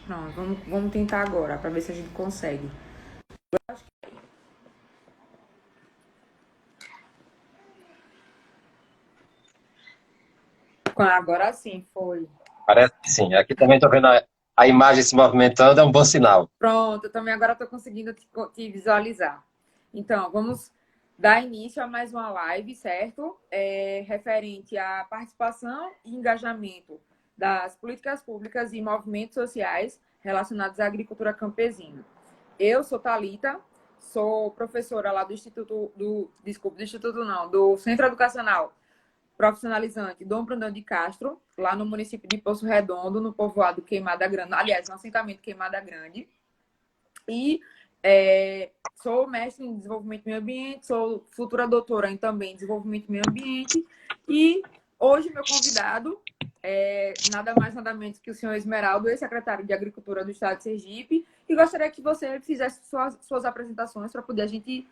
Pronto, vamos tentar agora, para ver se a gente consegue. Agora sim, foi. Parece que sim. Aqui também estou vendo a imagem se movimentando, é um bom sinal. Pronto, eu também agora estou conseguindo te visualizar. Então, vamos dar início a mais uma live, certo? Referente à participação e engajamento das políticas públicas e movimentos sociais relacionados à agricultura campesina. Eu sou Thalita, sou professora lá do do Centro Educacional Profissionalizante Dom Brandão de Castro, lá no município de Poço Redondo, no povoado Queimada Grande, aliás, no assentamento Queimada Grande. E sou mestre em desenvolvimento do meio ambiente, sou futura doutora em também desenvolvimento do meio ambiente. E hoje meu convidado é nada mais, nada menos que o senhor Esmeraldo, ex-secretário de Agricultura do Estado de Sergipe. E gostaria que você fizesse suas apresentações para poder a gente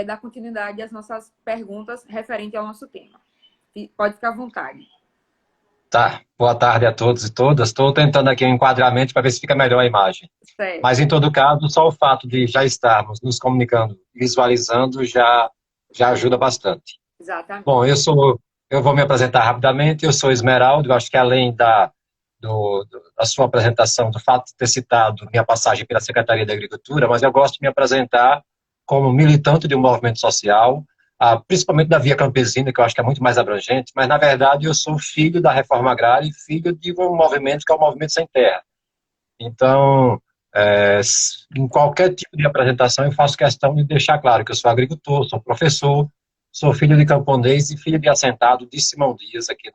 dar continuidade às nossas perguntas referente ao nosso tema. Pode ficar à vontade. Tá, boa tarde a todos e todas. Estou tentando aqui um enquadramento para ver se fica melhor a imagem. Certo. Mas, em todo caso, só o fato de já estarmos nos comunicando, visualizando, já ajuda bastante. Exatamente. Bom, eu vou me apresentar rapidamente. Eu sou Esmeraldo. Eu acho que além da sua apresentação, do fato de ter citado minha passagem pela Secretaria da Agricultura, mas eu gosto de me apresentar como militante de um movimento social, principalmente da Via Campesina, que eu acho que é muito mais abrangente, mas, na verdade, eu sou filho da reforma agrária e filho de um movimento que é o Movimento Sem Terra. Então, em qualquer tipo de apresentação, eu faço questão de deixar claro que eu sou agricultor, sou professor, sou filho de camponês e filho de assentado de Simão Dias aqui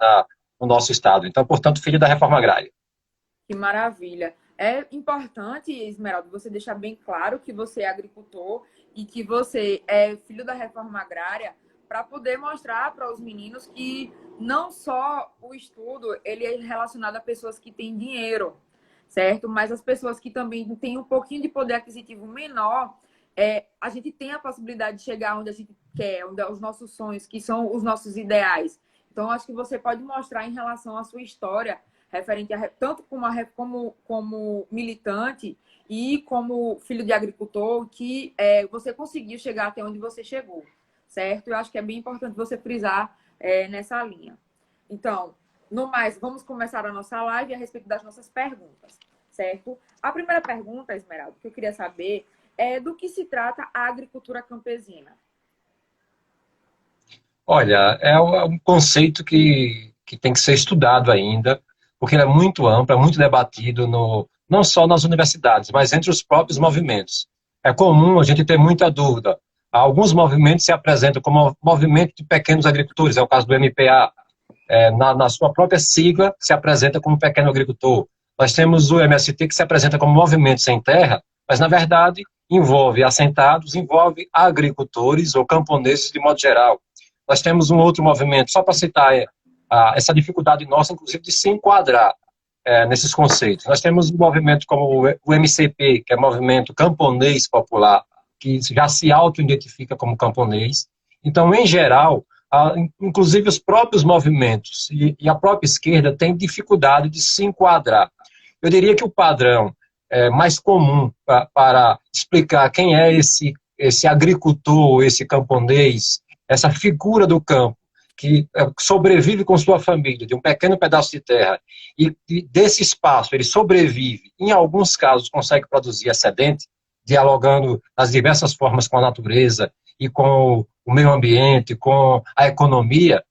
no nosso estado. Então, portanto, filho da reforma agrária. Que maravilha. É importante, Esmeralda, você deixar bem claro que você é agricultor e que você é filho da reforma agrária, para poder mostrar para os meninos que não só o estudo ele é relacionado a pessoas que têm dinheiro, certo? Mas as pessoas que também têm um pouquinho de poder aquisitivo menor, a gente tem a possibilidade de chegar onde a gente quer, onde os nossos sonhos, que são os nossos ideais. Então, acho que você pode mostrar em relação à sua história referente tanto como militante e como filho de agricultor, que você conseguiu chegar até onde você chegou, certo? Eu acho que é bem importante você frisar nessa linha. Então, no mais, vamos começar a nossa live a respeito das nossas perguntas, certo? A primeira pergunta, Esmeralda, que eu queria saber é do que se trata a agricultura campesina. Olha, é um conceito que tem que ser estudado ainda, porque ele é muito amplo, é muito debatido não só nas universidades, mas entre os próprios movimentos. É comum a gente ter muita dúvida. Alguns movimentos se apresentam como movimento de pequenos agricultores, é o caso do MPA, na sua própria sigla se apresenta como pequeno agricultor. Nós temos o MST que se apresenta como movimento sem terra, mas na verdade envolve assentados, envolve agricultores ou camponeses de modo geral. Nós temos um outro movimento, só para citar essa dificuldade nossa, inclusive, de se enquadrar nesses conceitos. Nós temos um movimento como o MCP, que é o Movimento Camponês Popular, que já se auto-identifica como camponês. Então, em geral, inclusive os próprios movimentos e a própria esquerda têm dificuldade de se enquadrar. Eu diria que o padrão mais comum para explicar quem é esse agricultor, esse camponês, essa figura do campo, que sobrevive com sua família, de um pequeno pedaço de terra, e desse espaço ele sobrevive, em alguns casos consegue produzir excedente, dialogando das diversas formas com a natureza e com o meio ambiente, com a economia,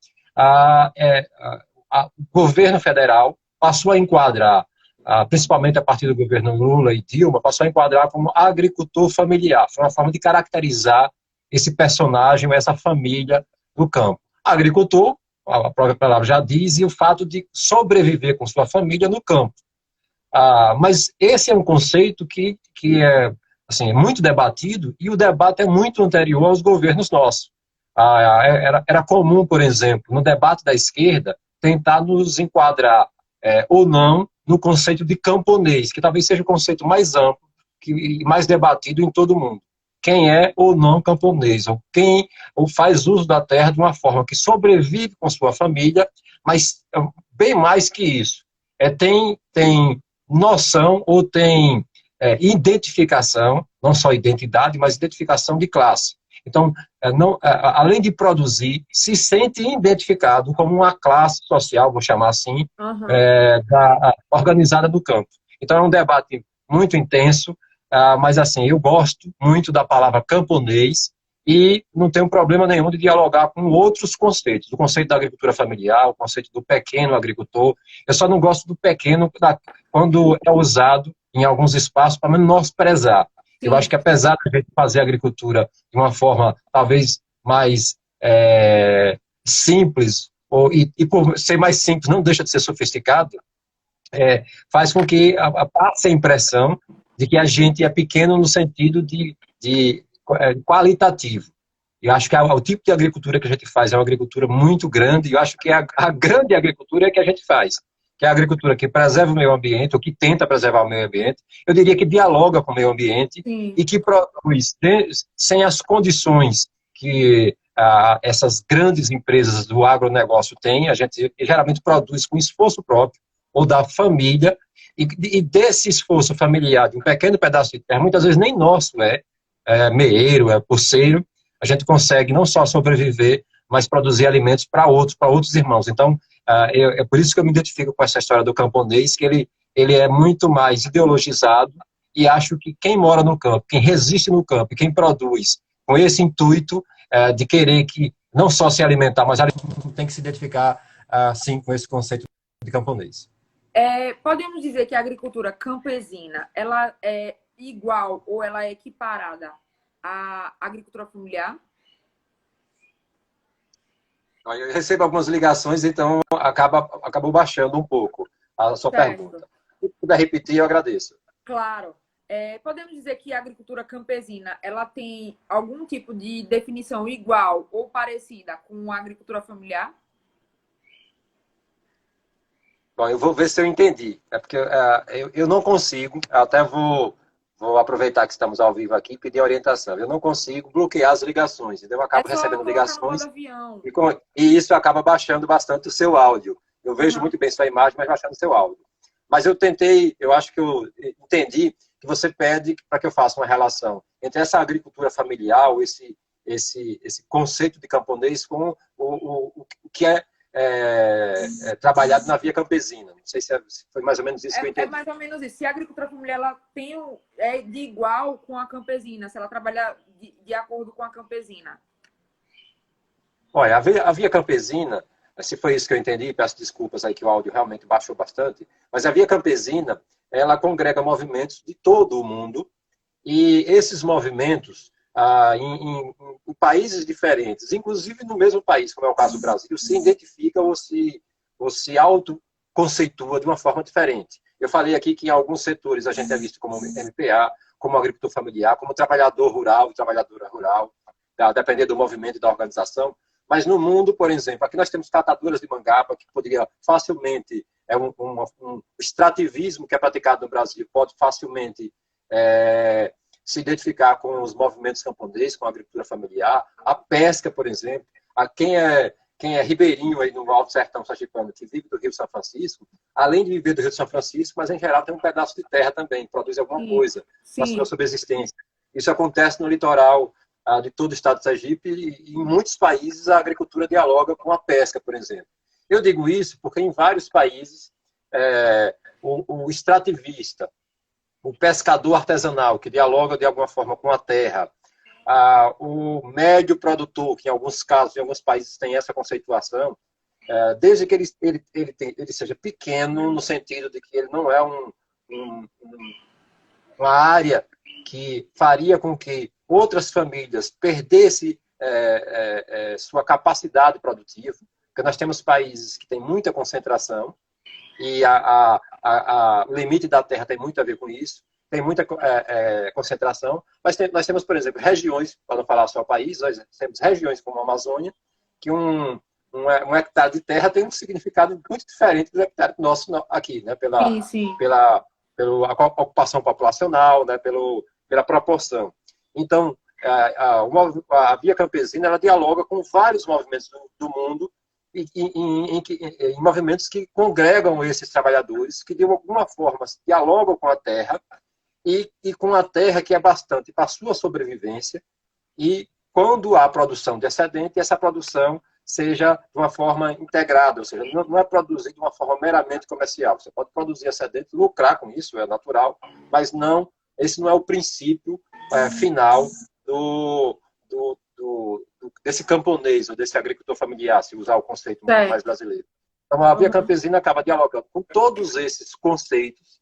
o governo federal passou a enquadrar, principalmente a partir do governo Lula e Dilma, passou a enquadrar como agricultor familiar. Foi uma forma de caracterizar esse personagem, essa família do campo. Agricultor, a própria palavra já diz, e o fato de sobreviver com sua família no campo. Mas esse é um conceito que é, assim, é muito debatido, e o debate é muito anterior aos governos nossos. Era comum, por exemplo, no debate da esquerda, tentar nos enquadrar ou não no conceito de camponês, que talvez seja o conceito mais amplo e mais debatido em todo o mundo. Quem é ou não camponês, ou faz uso da terra de uma forma que sobrevive com sua família, mas bem mais que isso. Tem noção ou tem identificação, não só identidade, mas identificação de classe. Então, além de produzir, se sente identificado como uma classe social, vou chamar assim, Aham. organizada no campo. Então, é um debate muito intenso, mas assim, eu gosto muito da palavra camponês e não tenho problema nenhum de dialogar com outros conceitos, o conceito da agricultura familiar, o conceito do pequeno agricultor. Eu só não gosto do pequeno quando é usado em alguns espaços para menosprezar. Eu acho Sim. que apesar de a gente fazer a agricultura de uma forma talvez mais simples, e por ser mais simples não deixa de ser sofisticado, faz com que passe a impressão de que a gente é pequeno no sentido de qualitativo. Eu acho que o tipo de agricultura que a gente faz é uma agricultura muito grande, e eu acho que a grande agricultura é que a gente faz, que é a agricultura que preserva o meio ambiente, ou que tenta preservar o meio ambiente, eu diria que dialoga com o meio ambiente, Sim. e que produz sem as condições que essas grandes empresas do agronegócio têm, a gente geralmente produz com esforço próprio, ou da família, e desse esforço familiar, de um pequeno pedaço de terra, muitas vezes nem nosso meeiro, pulseiro, a gente consegue não só sobreviver, mas produzir alimentos para outros irmãos. Então, é por isso que eu me identifico com essa história do camponês, que ele é muito mais ideologizado, e acho que quem mora no campo, quem resiste no campo, quem produz com esse intuito de querer que não só se alimentar, mas tem que se identificar, sim, com esse conceito de camponês. Podemos dizer que a agricultura campesina, ela é igual ou ela é equiparada à agricultura familiar? Eu recebo algumas ligações, então acabou baixando um pouco a sua Certo. pergunta. Se puder repetir, eu agradeço. Claro. Podemos dizer que a agricultura campesina, ela tem algum tipo de definição igual ou parecida com a agricultura familiar? Bom, eu vou ver se eu entendi. É porque eu não consigo, até vou aproveitar que estamos ao vivo aqui e pedir orientação. Eu não consigo bloquear as ligações, então eu É acabo só recebendo colocar no modo ligações avião. e isso acaba baixando bastante o seu áudio. Eu vejo Uhum. muito bem sua imagem, mas baixando o seu áudio. Mas eu acho que eu entendi que você pede para que eu faça uma relação entre essa agricultura familiar, esse conceito de camponês com o que trabalhado na via campesina. Não sei se foi mais ou menos isso que eu É entendi. mais ou menos isso. Se a agricultura familiar ela é de igual com a campesina, se ela trabalha de acordo com a campesina. Olha, a via campesina, se foi isso que eu entendi, peço desculpas aí que o áudio realmente baixou bastante, mas a via campesina, ela congrega movimentos de todo o mundo, e esses movimentos, em países diferentes, inclusive no mesmo país, como é o caso do Brasil, se identifica ou se autoconceitua de uma forma diferente. Eu falei aqui que em alguns setores a gente é visto como MPA, como agricultor familiar, como trabalhador rural e trabalhadora rural, dependendo do movimento e da organização. Mas no mundo, por exemplo, aqui nós temos catadoras de mangaba, que poderia facilmente, um extrativismo que é praticado no Brasil, pode facilmente se identificar com os movimentos camponeses, com a agricultura familiar. A pesca, por exemplo, quem é ribeirinho aí no Alto Sertão Sergipano, que vive do Rio São Francisco, além de viver do Rio São Francisco, mas em geral tem um pedaço de terra também, produz alguma Sim, coisa para a sua sim. subsistência. Isso acontece no litoral de todo o estado de Sergipe, e em muitos países a agricultura dialoga com a pesca, por exemplo. Eu digo isso porque em vários países o extrativista, o pescador artesanal, que dialoga de alguma forma com a terra, o médio produtor, que em alguns casos, em alguns países tem essa conceituação, desde que ele seja pequeno, no sentido de que ele não é uma área que faria com que outras famílias perdessem sua capacidade produtiva, porque nós temos países que têm muita concentração, e o limite da terra tem muito a ver com isso, tem muita concentração, mas nós temos, por exemplo, regiões, para não falar só país, nós temos regiões como a Amazônia, que um hectare de terra tem um significado muito diferente do hectare nosso aqui, né? Sim, sim. Pela ocupação populacional, né? Pela proporção. Então, a via campesina ela dialoga com vários movimentos do mundo, em movimentos que congregam esses trabalhadores, que de alguma forma dialogam com a terra e com a terra que é bastante para a sua sobrevivência, e quando há produção de excedente, essa produção seja de uma forma integrada, ou seja, não é produzir de uma forma meramente comercial. Você pode produzir excedente, lucrar com isso, é natural, mas não, esse não é o princípio final desse camponês, ou desse agricultor familiar, se usar o conceito muito mais brasileiro. Então, a Via Campesina acaba dialogando com todos esses conceitos,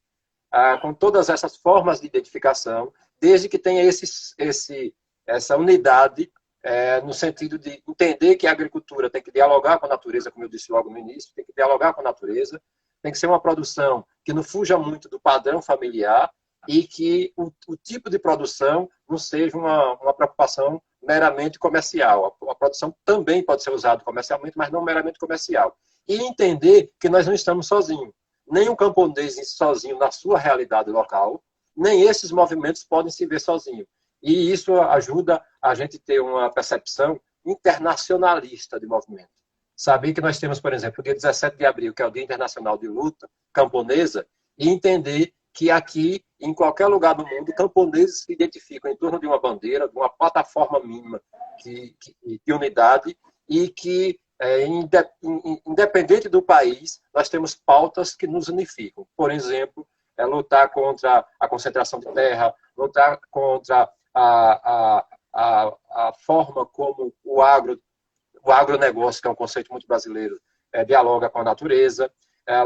com todas essas formas de identificação, desde que tenha essa unidade, no sentido de entender que a agricultura tem que dialogar com a natureza, como eu disse logo no início, tem que dialogar com a natureza, tem que ser uma produção que não fuja muito do padrão familiar e que o tipo de produção não seja uma preocupação meramente comercial. A produção também pode ser usada comercialmente, mas não meramente comercial. E entender que nós não estamos sozinhos. Nem o camponês sozinho na sua realidade local, nem esses movimentos podem se ver sozinhos. E isso ajuda a gente a ter uma percepção internacionalista de movimento. Saber que nós temos, por exemplo, o dia 17 de abril, que é o Dia Internacional de Luta Camponesa, e entender que aqui, em qualquer lugar do mundo, camponeses se identificam em torno de uma bandeira, de uma plataforma mínima de unidade, e que, independente do país, nós temos pautas que nos unificam. Por exemplo, lutar contra a concentração de terra, lutar contra a forma como o agronegócio, que é um conceito muito brasileiro, dialoga com a natureza,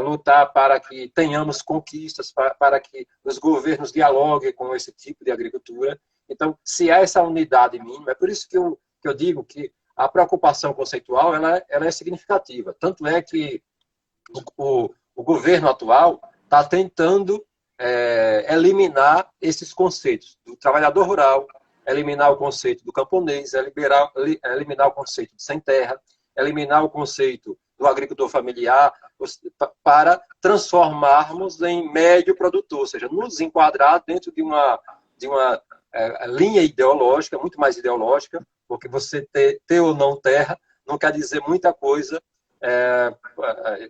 lutar para que tenhamos conquistas, para que os governos dialoguem com esse tipo de agricultura. Então, se há essa unidade mínima, é por isso que eu digo que a preocupação conceitual ela é significativa. Tanto é que o governo atual está tentando eliminar esses conceitos do trabalhador rural, eliminar o conceito do camponês, eliminar o conceito de sem terra, eliminar o conceito do agricultor familiar, para transformarmos em médio produtor, ou seja, nos enquadrar dentro de uma linha ideológica, muito mais ideológica, porque você ter ou não terra não quer dizer muita coisa,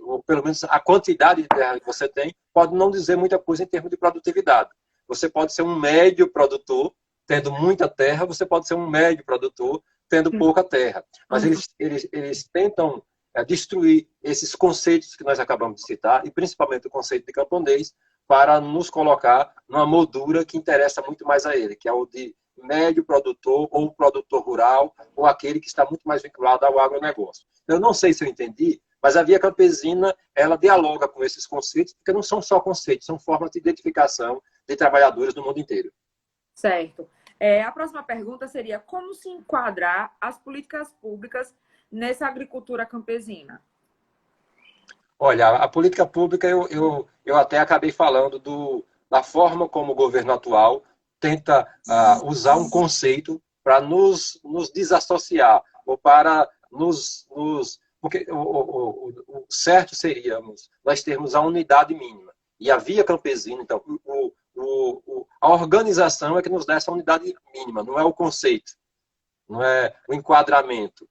ou pelo menos a quantidade de terra que você tem pode não dizer muita coisa em termos de produtividade. Você pode ser um médio produtor, tendo muita terra, você pode ser um médio produtor, tendo pouca terra. Mas eles tentam destruir esses conceitos que nós acabamos de citar, e principalmente o conceito de camponês, para nos colocar numa moldura que interessa muito mais a ele, que é o de médio produtor, ou produtor rural, ou aquele que está muito mais vinculado ao agronegócio. Eu não sei se eu entendi, mas a Via Campesina, ela dialoga com esses conceitos, porque não são só conceitos, são formas de identificação de trabalhadores do mundo inteiro. Certo. A próxima pergunta seria: como se enquadrar as políticas públicas nessa agricultura campesina? Olha, a política pública, eu até acabei falando da forma como o governo atual tenta usar um conceito para nos desassociar, ou para porque o certo seria nós termos a unidade mínima. E a Via Campesina, então, a organização é que nos dá essa unidade mínima, não é o conceito, não é o enquadramento.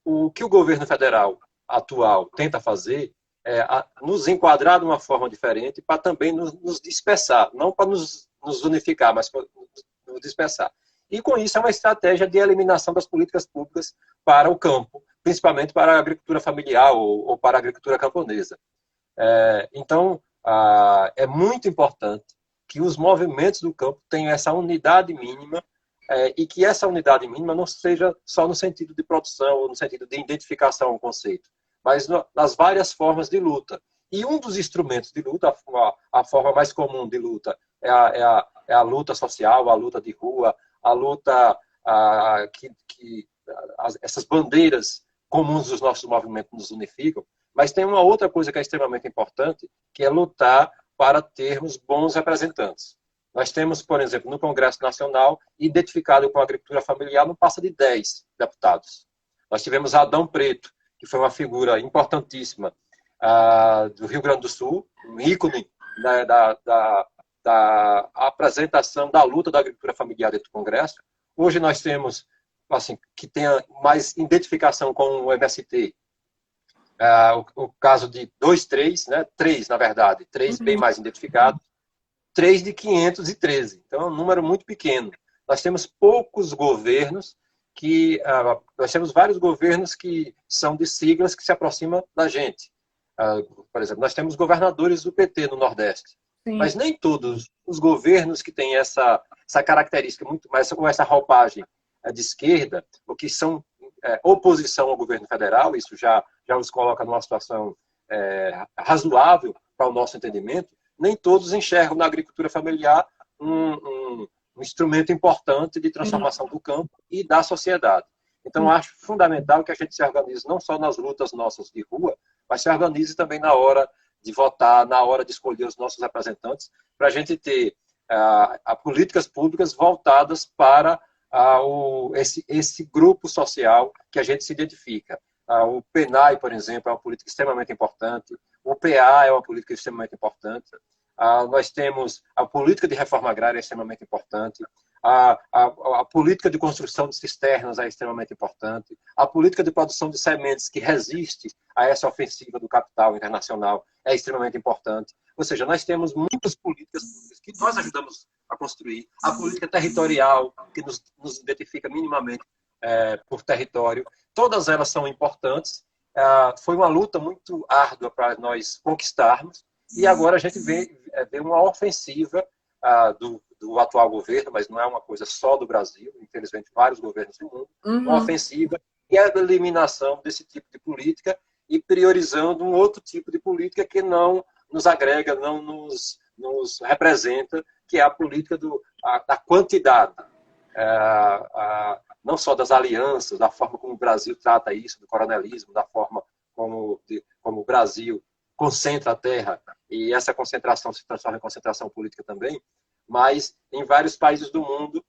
O que o governo federal atual tenta fazer nos enquadrar de uma forma diferente para também nos dispersar, não para nos unificar, mas para nos dispersar. E com isso é uma estratégia de eliminação das políticas públicas para o campo, principalmente para a agricultura familiar ou para a agricultura camponesa. Então, é muito importante que os movimentos do campo tenham essa unidade mínima, e que essa unidade mínima não seja só no sentido de produção ou no sentido de identificação ao conceito, mas nas várias formas de luta. E um dos instrumentos de luta, a forma mais comum de luta, é a luta social, a luta de rua, a luta essas bandeiras comuns dos nossos movimentos nos unificam. Mas tem uma outra coisa que é extremamente importante, que é lutar para termos bons representantes. Nós temos, por exemplo, no Congresso Nacional, identificado com a agricultura familiar, não passa de 10 deputados. Nós tivemos Adão Preto, que foi uma figura importantíssima do Rio Grande do Sul, um ícone da apresentação da luta da agricultura familiar dentro do Congresso. Hoje nós temos assim, que tenha mais identificação com o MST. O caso de 2, 3, né? 3, na verdade, 3 bem Uhum. mais identificados, 3 de 513. Então, é um número muito pequeno. Nós temos poucos governos nós temos vários governos que são de siglas que se aproximam da gente. Por exemplo, nós temos governadores do PT no Nordeste, mas Sim. nem todos os governos que têm essa característica muito mais, com essa roupagem de esquerda, ou que são oposição ao governo federal, isso já os coloca numa situação razoável para o nosso entendimento, nem todos enxergam na agricultura familiar um instrumento importante de Sim. transformação do campo e da sociedade. Então, acho fundamental que a gente se organize não só nas lutas nossas de rua, mas se organize também na hora de votar, na hora de escolher os nossos representantes, para a gente ter políticas públicas voltadas para esse grupo social que a gente se identifica. O PNAE, por exemplo, é uma política extremamente importante. O PA é uma política extremamente importante. Nós temos a política de reforma agrária é extremamente importante. A política de construção de cisternas é extremamente importante. A política de produção de sementes que resiste a essa ofensiva do capital internacional é extremamente importante. Ou seja, nós temos muitas políticas que nós ajudamos a construir. A política territorial, que nos identifica minimamente por território. Todas elas são importantes. Foi uma luta muito árdua para nós conquistarmos. E agora a gente vê uma ofensiva do atual governo, mas não é uma coisa só do Brasil, infelizmente vários governos do mundo, uma Uhum. ofensiva e a eliminação desse tipo de política e priorizando um outro tipo de política que não nos agrega, não nos representa, que é a política da quantidade. Não só das alianças, da forma como o Brasil trata isso, do coronelismo, da forma como o Brasil concentra a terra e essa concentração se transforma em concentração política também, mas em vários países do mundo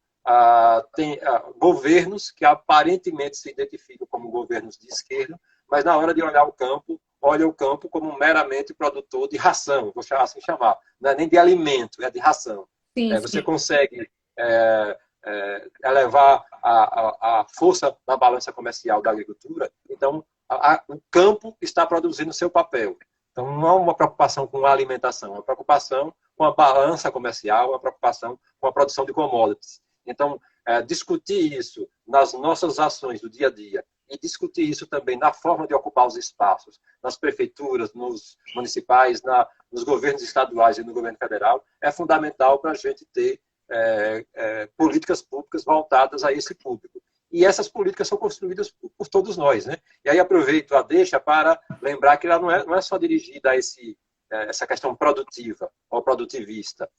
tem governos que aparentemente se identificam como governos de esquerda, mas na hora de olhar o campo, olha o campo como meramente produtor de ração, vou assim chamar, não é nem de alimento, é de ração. Sim, Você sim. consegue elevar a força na balança comercial da agricultura, então o campo está produzindo seu papel. Então, não é uma preocupação com a alimentação, é uma preocupação com a balança comercial, uma preocupação com a produção de commodities. Então, discutir isso nas nossas ações do dia a dia e discutir isso também na forma de ocupar os espaços, nas prefeituras, nos municipais, nos governos estaduais e no governo federal, é fundamental para a gente ter políticas públicas voltadas a esse público. E essas políticas são construídas por todos nós, né? E aí aproveito a deixa para lembrar que ela não é só dirigida a essa questão produtiva ou produtivista.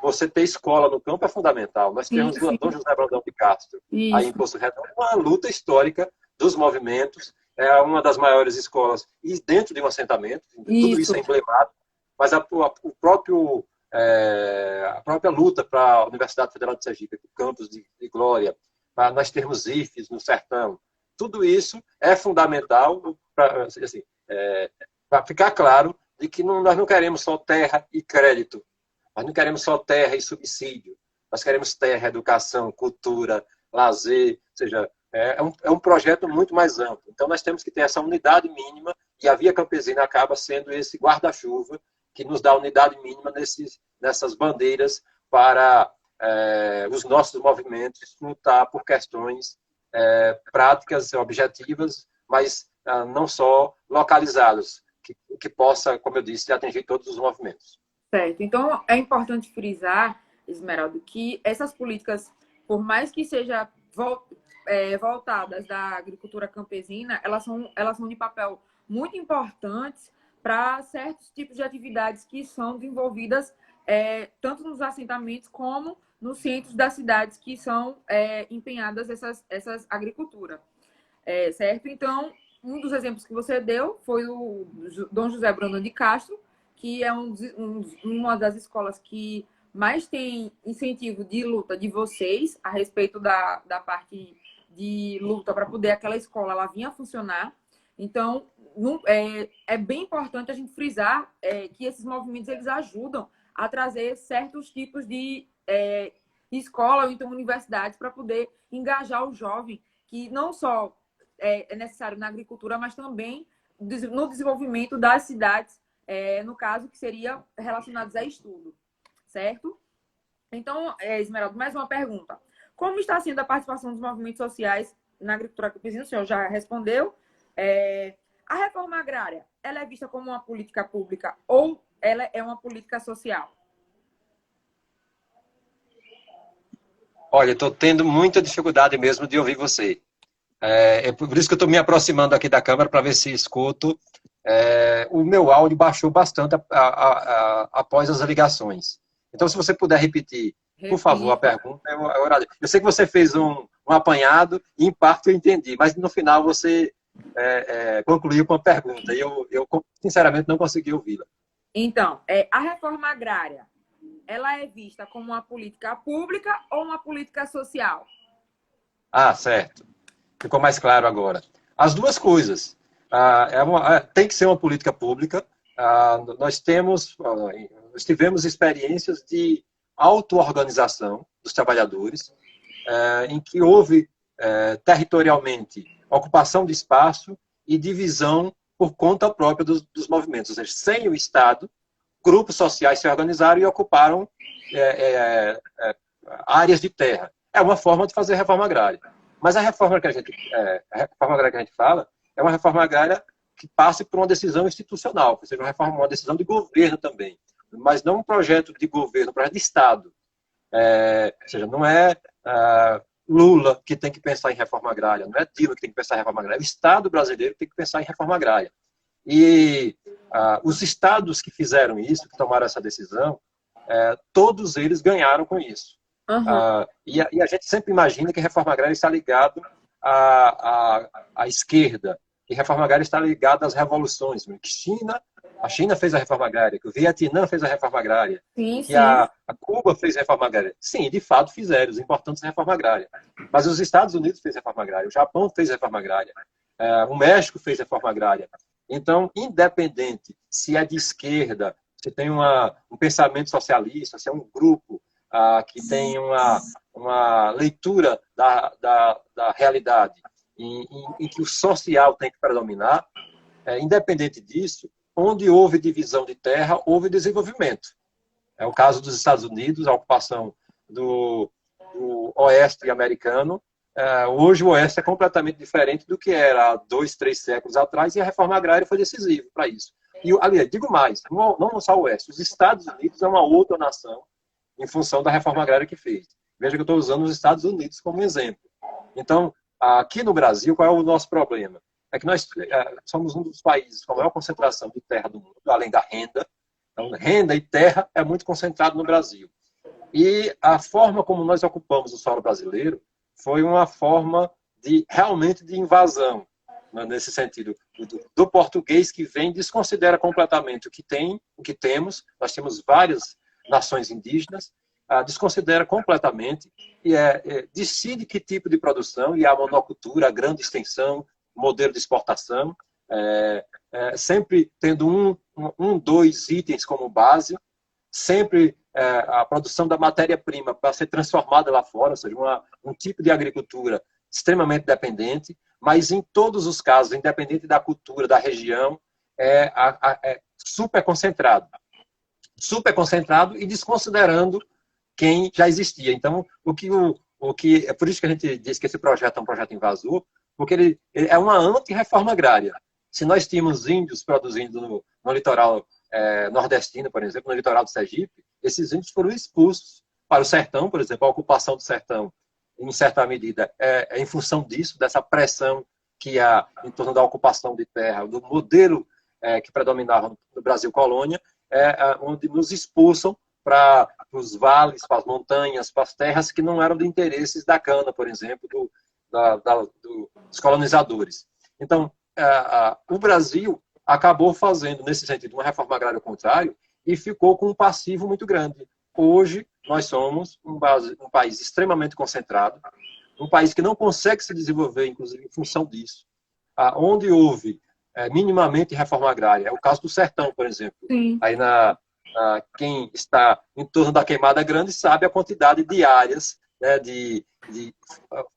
Você ter escola no campo é fundamental. Nós Sim, temos Dom sim. José Brandão de Castro, aí em Isso. Poço Redondo, uma luta histórica dos movimentos, é uma das maiores escolas, e dentro de um assentamento, tudo isso Isso. é emblemático, mas a própria luta para a Universidade Federal de Sergipe, para o campus de Glória, para nós termos IFES no sertão, tudo isso é fundamental para assim, ficar claro de que nós não queremos só terra e crédito, nós não queremos só terra e subsídio, nós queremos terra, educação, cultura, lazer, ou seja, é um projeto muito mais amplo. Então, nós temos que ter essa unidade mínima e a Via Campesina acaba sendo esse guarda-chuva que nos dá unidade mínima nessas bandeiras para os nossos movimentos lutar por questões práticas, objetivas, mas não só localizadas, que possa, como eu disse, atingir todos os movimentos. Certo. Então, é importante frisar, Esmeralda, que essas políticas, por mais que sejam voltadas da agricultura campesina, elas são de papel muito importantes para certos tipos de atividades que são desenvolvidas tanto nos assentamentos como nos centros das cidades que são empenhadas essas agriculturas. Certo? Então, um dos exemplos que você deu foi o Dom José Brandão de Castro, que é uma das escolas que mais tem incentivo de luta de vocês a respeito da parte de luta para poder aquela escola ela vinha a funcionar. Então, é bem importante a gente frisar que esses movimentos eles ajudam a trazer certos tipos de escola ou então universidades para poder engajar o jovem, que não só é necessário na agricultura, mas também no desenvolvimento das cidades, no caso, que seria relacionados a estudo, certo? Então, Esmeralda, mais uma pergunta. Como está sendo a participação dos movimentos sociais na agricultura campesina? O senhor já respondeu. A reforma agrária, ela é vista como uma política pública ou ela é uma política social? Olha, estou tendo muita dificuldade mesmo de ouvir você. É por isso que eu estou me aproximando aqui da câmera para ver se escuto. O meu áudio baixou bastante após as ligações. Então, se você puder repetir, por favor, a pergunta, eu sei que você fez um apanhado e, em parte, eu entendi, mas no final você concluiu com a pergunta e eu, sinceramente, não consegui ouvi-la. Então, a reforma agrária, ela é vista como uma política pública ou uma política social? Ah, certo. Ficou mais claro agora. As duas coisas. Tem que ser uma política pública. Nós tivemos experiências de auto-organização dos trabalhadores, em que houve territorialmente ocupação de espaço e divisão por conta própria dos movimentos. Ou seja, sem o Estado, grupos sociais se organizaram e ocuparam áreas de terra. É uma forma de fazer reforma agrária. Mas a reforma agrária que a gente fala é uma reforma agrária que passe por uma decisão institucional, que seja uma decisão de governo também, mas não um projeto de governo, um projeto de Estado. Ou seja, não é Lula que tem que pensar em reforma agrária, não é Dilma que tem que pensar em reforma agrária, é o Estado brasileiro que tem que pensar em reforma agrária. E os estados que fizeram isso, que tomaram essa decisão, todos eles ganharam com isso. Uhum. E a gente sempre imagina que a reforma agrária está ligada à esquerda, que a reforma agrária está ligada às revoluções. A China fez a reforma agrária, que o Vietnã fez a reforma agrária, Sim, que sim. a Cuba fez a reforma agrária. Sim, de fato fizeram, os importantes a reforma agrária. Mas os Estados Unidos fez a reforma agrária, o Japão fez a reforma agrária, o México fez a reforma agrária. Então, independente se é de esquerda, se tem um pensamento socialista, se é um grupo que tem uma leitura da realidade em que o social tem que predominar, independente disso, onde houve divisão de terra, houve desenvolvimento. É o caso dos Estados Unidos, a ocupação do oeste americano. Hoje o oeste é completamente diferente do que era há 2, 3 séculos atrás, e a reforma agrária foi decisiva para isso. E, aliás, digo mais, não só o oeste, os Estados Unidos é uma outra nação em função da reforma agrária que fez. Veja que eu estou usando os Estados Unidos como exemplo. Então, aqui no Brasil, qual é o nosso problema? É que nós somos um dos países com a maior concentração de terra do mundo, além da renda. Então, renda e terra é muito concentrado no Brasil. E a forma como nós ocupamos o solo brasileiro foi uma forma realmente de invasão, né, nesse sentido, do português que vem, desconsidera completamente o que temos. Nós temos várias nações indígenas, desconsidera completamente e decide que tipo de produção, e a monocultura, a grande extensão, modelo de exportação, sempre tendo dois itens como base, sempre a produção da matéria-prima para ser transformada lá fora, ou seja, um tipo de agricultura extremamente dependente, mas em todos os casos, independente da cultura, da região, super concentrado e desconsiderando quem já existia. Então, é por isso que a gente diz que esse projeto é um projeto invasor, porque ele é uma anti-reforma agrária. Se nós tínhamos índios produzindo no litoral nordestino, por exemplo, no litoral do Sergipe, esses índios foram expulsos para o sertão, por exemplo, a ocupação do sertão, em certa medida, em função disso, dessa pressão que há em torno da ocupação de terra, do modelo que predominava no Brasil colônia, onde nos expulsam para os vales, para as montanhas, para as terras que não eram de interesses da cana, por exemplo, dos colonizadores. Então, o Brasil acabou fazendo, nesse sentido, uma reforma agrária ao contrário e ficou com um passivo muito grande. Hoje, nós somos um país extremamente concentrado, um país que não consegue se desenvolver, inclusive, em função disso. Onde houve minimamente reforma agrária, é o caso do sertão, por exemplo. Sim. Aí quem está em torno da Queimada Grande sabe a quantidade de áreas, né, de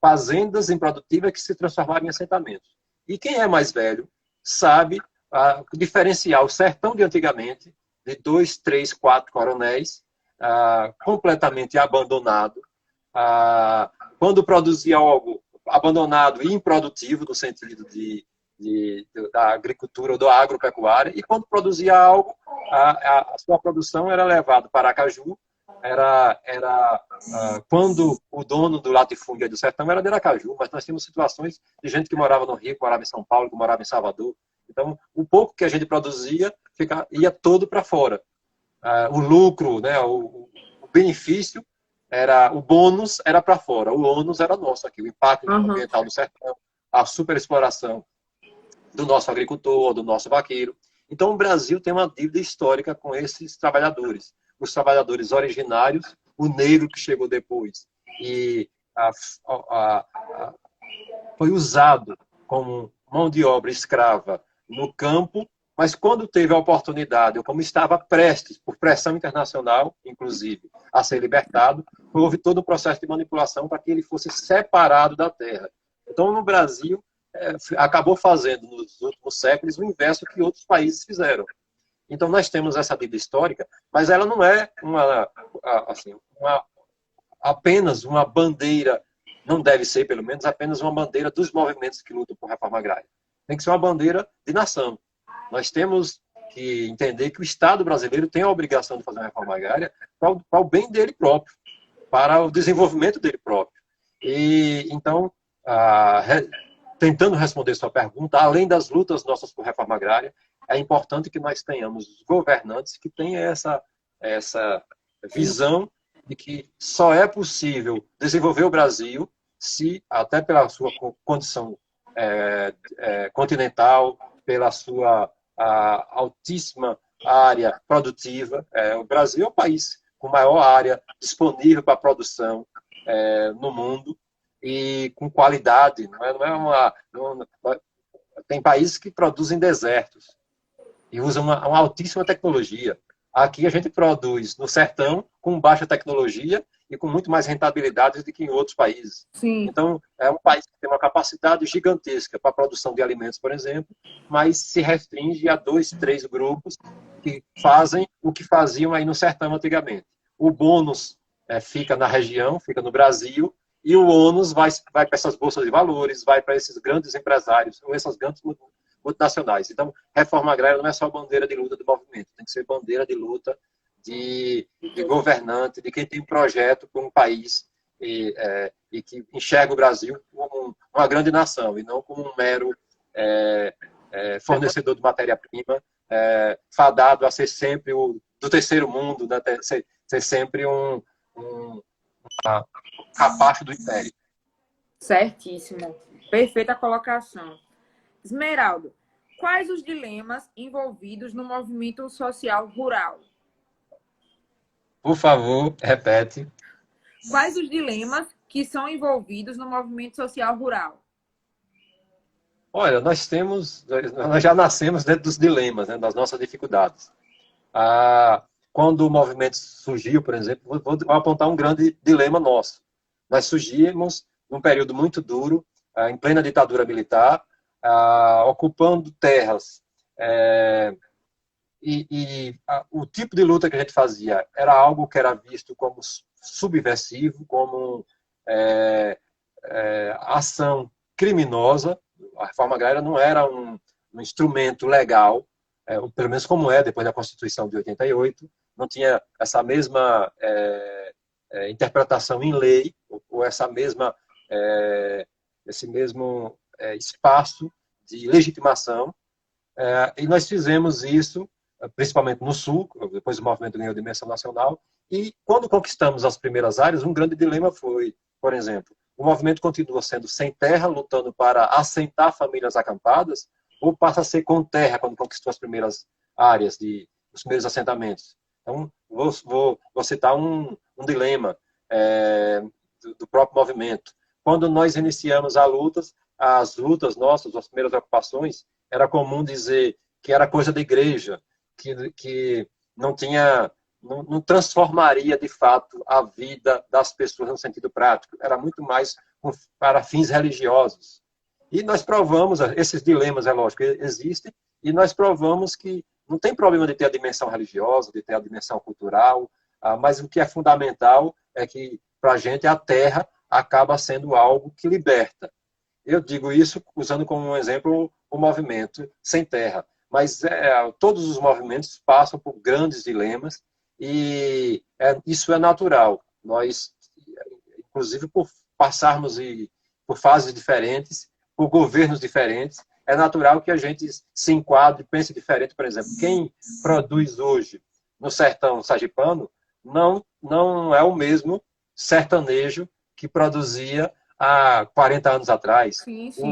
fazendas improdutivas que se transformaram em assentamentos. E quem é mais velho sabe diferenciar o sertão de antigamente, de 2, 3, 4 coronéis, completamente abandonado, quando produzia algo abandonado e improdutivo, no sentido da agricultura ou da agropecuária, e quando produzia algo, a sua produção era levada para Aracaju. Quando o dono do latifúndio do sertão era de Aracaju, mas nós tínhamos situações de gente que morava no Rio, que morava em São Paulo, que morava em Salvador. Então, o pouco que a gente produzia ia todo para fora. O lucro, né, o benefício, o bônus era para fora, o ônus era nosso aqui, o impacto ambiental do sertão, a superexploração do nosso agricultor, do nosso vaqueiro. Então, o Brasil tem uma dívida histórica com esses trabalhadores. Os trabalhadores originários, o negro que chegou depois e foi usado como mão de obra escrava no campo, mas quando teve a oportunidade, ou como estava prestes, por pressão internacional, inclusive, a ser libertado, houve todo um processo de manipulação para que ele fosse separado da terra. Então, no Brasil, acabou fazendo, nos últimos séculos, o inverso que outros países fizeram. Então, nós temos essa dívida histórica, mas ela não é apenas uma bandeira, não deve ser, pelo menos, apenas uma bandeira dos movimentos que lutam por reforma agrária. Tem que ser uma bandeira de nação. Nós temos que entender que o Estado brasileiro tem a obrigação de fazer uma reforma agrária para o bem dele próprio, para o desenvolvimento dele próprio. E, então, tentando responder sua pergunta, além das lutas nossas por reforma agrária, é importante que nós tenhamos governantes que tenham essa visão de que só é possível desenvolver o Brasil se, até pela sua condição continental, pela sua altíssima área produtiva, o Brasil é o país com maior área disponível para produção no mundo, e com qualidade. Tem países que produzem desertos e usam uma altíssima tecnologia. Aqui a gente produz no sertão com baixa tecnologia e com muito mais rentabilidade do que em outros países. Sim. Então, é um país que tem uma capacidade gigantesca para a produção de alimentos, por exemplo, mas se restringe a 2, 3 grupos que fazem o que faziam aí no sertão antigamente. O bônus fica na região, fica no Brasil, e o ônus vai para essas bolsas de valores, vai para esses grandes empresários, ou essas grandes multinacionais. Então, reforma agrária não é só bandeira de luta do movimento, tem que ser bandeira de luta de governante, de quem tem um projeto para um país e que enxerga o Brasil como uma grande nação, e não como um mero fornecedor de matéria-prima, fadado a ser sempre do terceiro mundo, né? ser sempre um capacho do império. Certíssimo. Perfeita colocação. Esmeraldo, quais os dilemas envolvidos no movimento social rural? Por favor, repete. Quais os dilemas que são envolvidos no movimento social rural? Olha, nós já nascemos dentro dos dilemas, né, das nossas dificuldades. Quando o movimento surgiu, por exemplo, vou apontar um grande dilema nosso. Nós surgimos num período muito duro, em plena ditadura militar, ocupando terras. O tipo de luta que a gente fazia era algo que era visto como subversivo, como ação criminosa. A reforma agrária não era um instrumento legal, pelo menos como depois da Constituição de 88, não tinha essa mesma interpretação em lei, ou esse mesmo espaço de legitimação. E nós fizemos isso, principalmente no Sul, depois o movimento ganhou dimensão nacional, e quando conquistamos as primeiras áreas, um grande dilema foi, por exemplo, o movimento continua sendo sem terra, lutando para assentar famílias acampadas, ou passa a ser com terra quando conquistou as primeiras áreas, os primeiros assentamentos. Então, vou citar um dilema do próprio movimento. Quando nós iniciamos as lutas nossas, as primeiras ocupações, era comum dizer que era coisa da igreja, que não transformaria de fato a vida das pessoas no sentido prático. Era muito mais para fins religiosos. E nós provamos, esses dilemas, é lógico, existem, e nós provamos que não tem problema de ter a dimensão religiosa, de ter a dimensão cultural, mas o que é fundamental é que, para a gente, a terra acaba sendo algo que liberta. Eu digo isso usando como um exemplo o movimento Sem Terra. Mas todos os movimentos passam por grandes dilemas e isso é natural. Nós, inclusive, por passarmos por fases diferentes, por governos diferentes, é natural que a gente se enquadre, pense diferente. Por exemplo, quem produz hoje no sertão sergipano não é o mesmo sertanejo que produzia há 40 anos atrás. Sim, sim.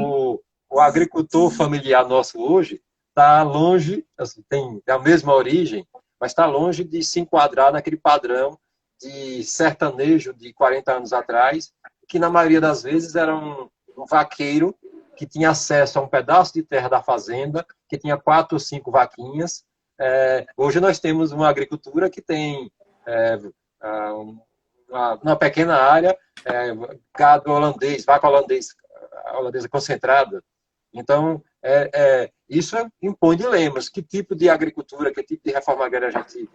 O agricultor familiar nosso hoje está longe, assim, tem a mesma origem, mas está longe de se enquadrar naquele padrão de sertanejo de 40 anos atrás, que na maioria das vezes era um vaqueiro que tinha acesso a um pedaço de terra da fazenda, que tinha 4 ou 5 vaquinhas. Hoje nós temos uma agricultura que tem uma pequena área, gado holandês, vaca holandesa concentrada. Então, isso impõe dilemas. Que tipo de agricultura, que tipo de reforma agrária a gente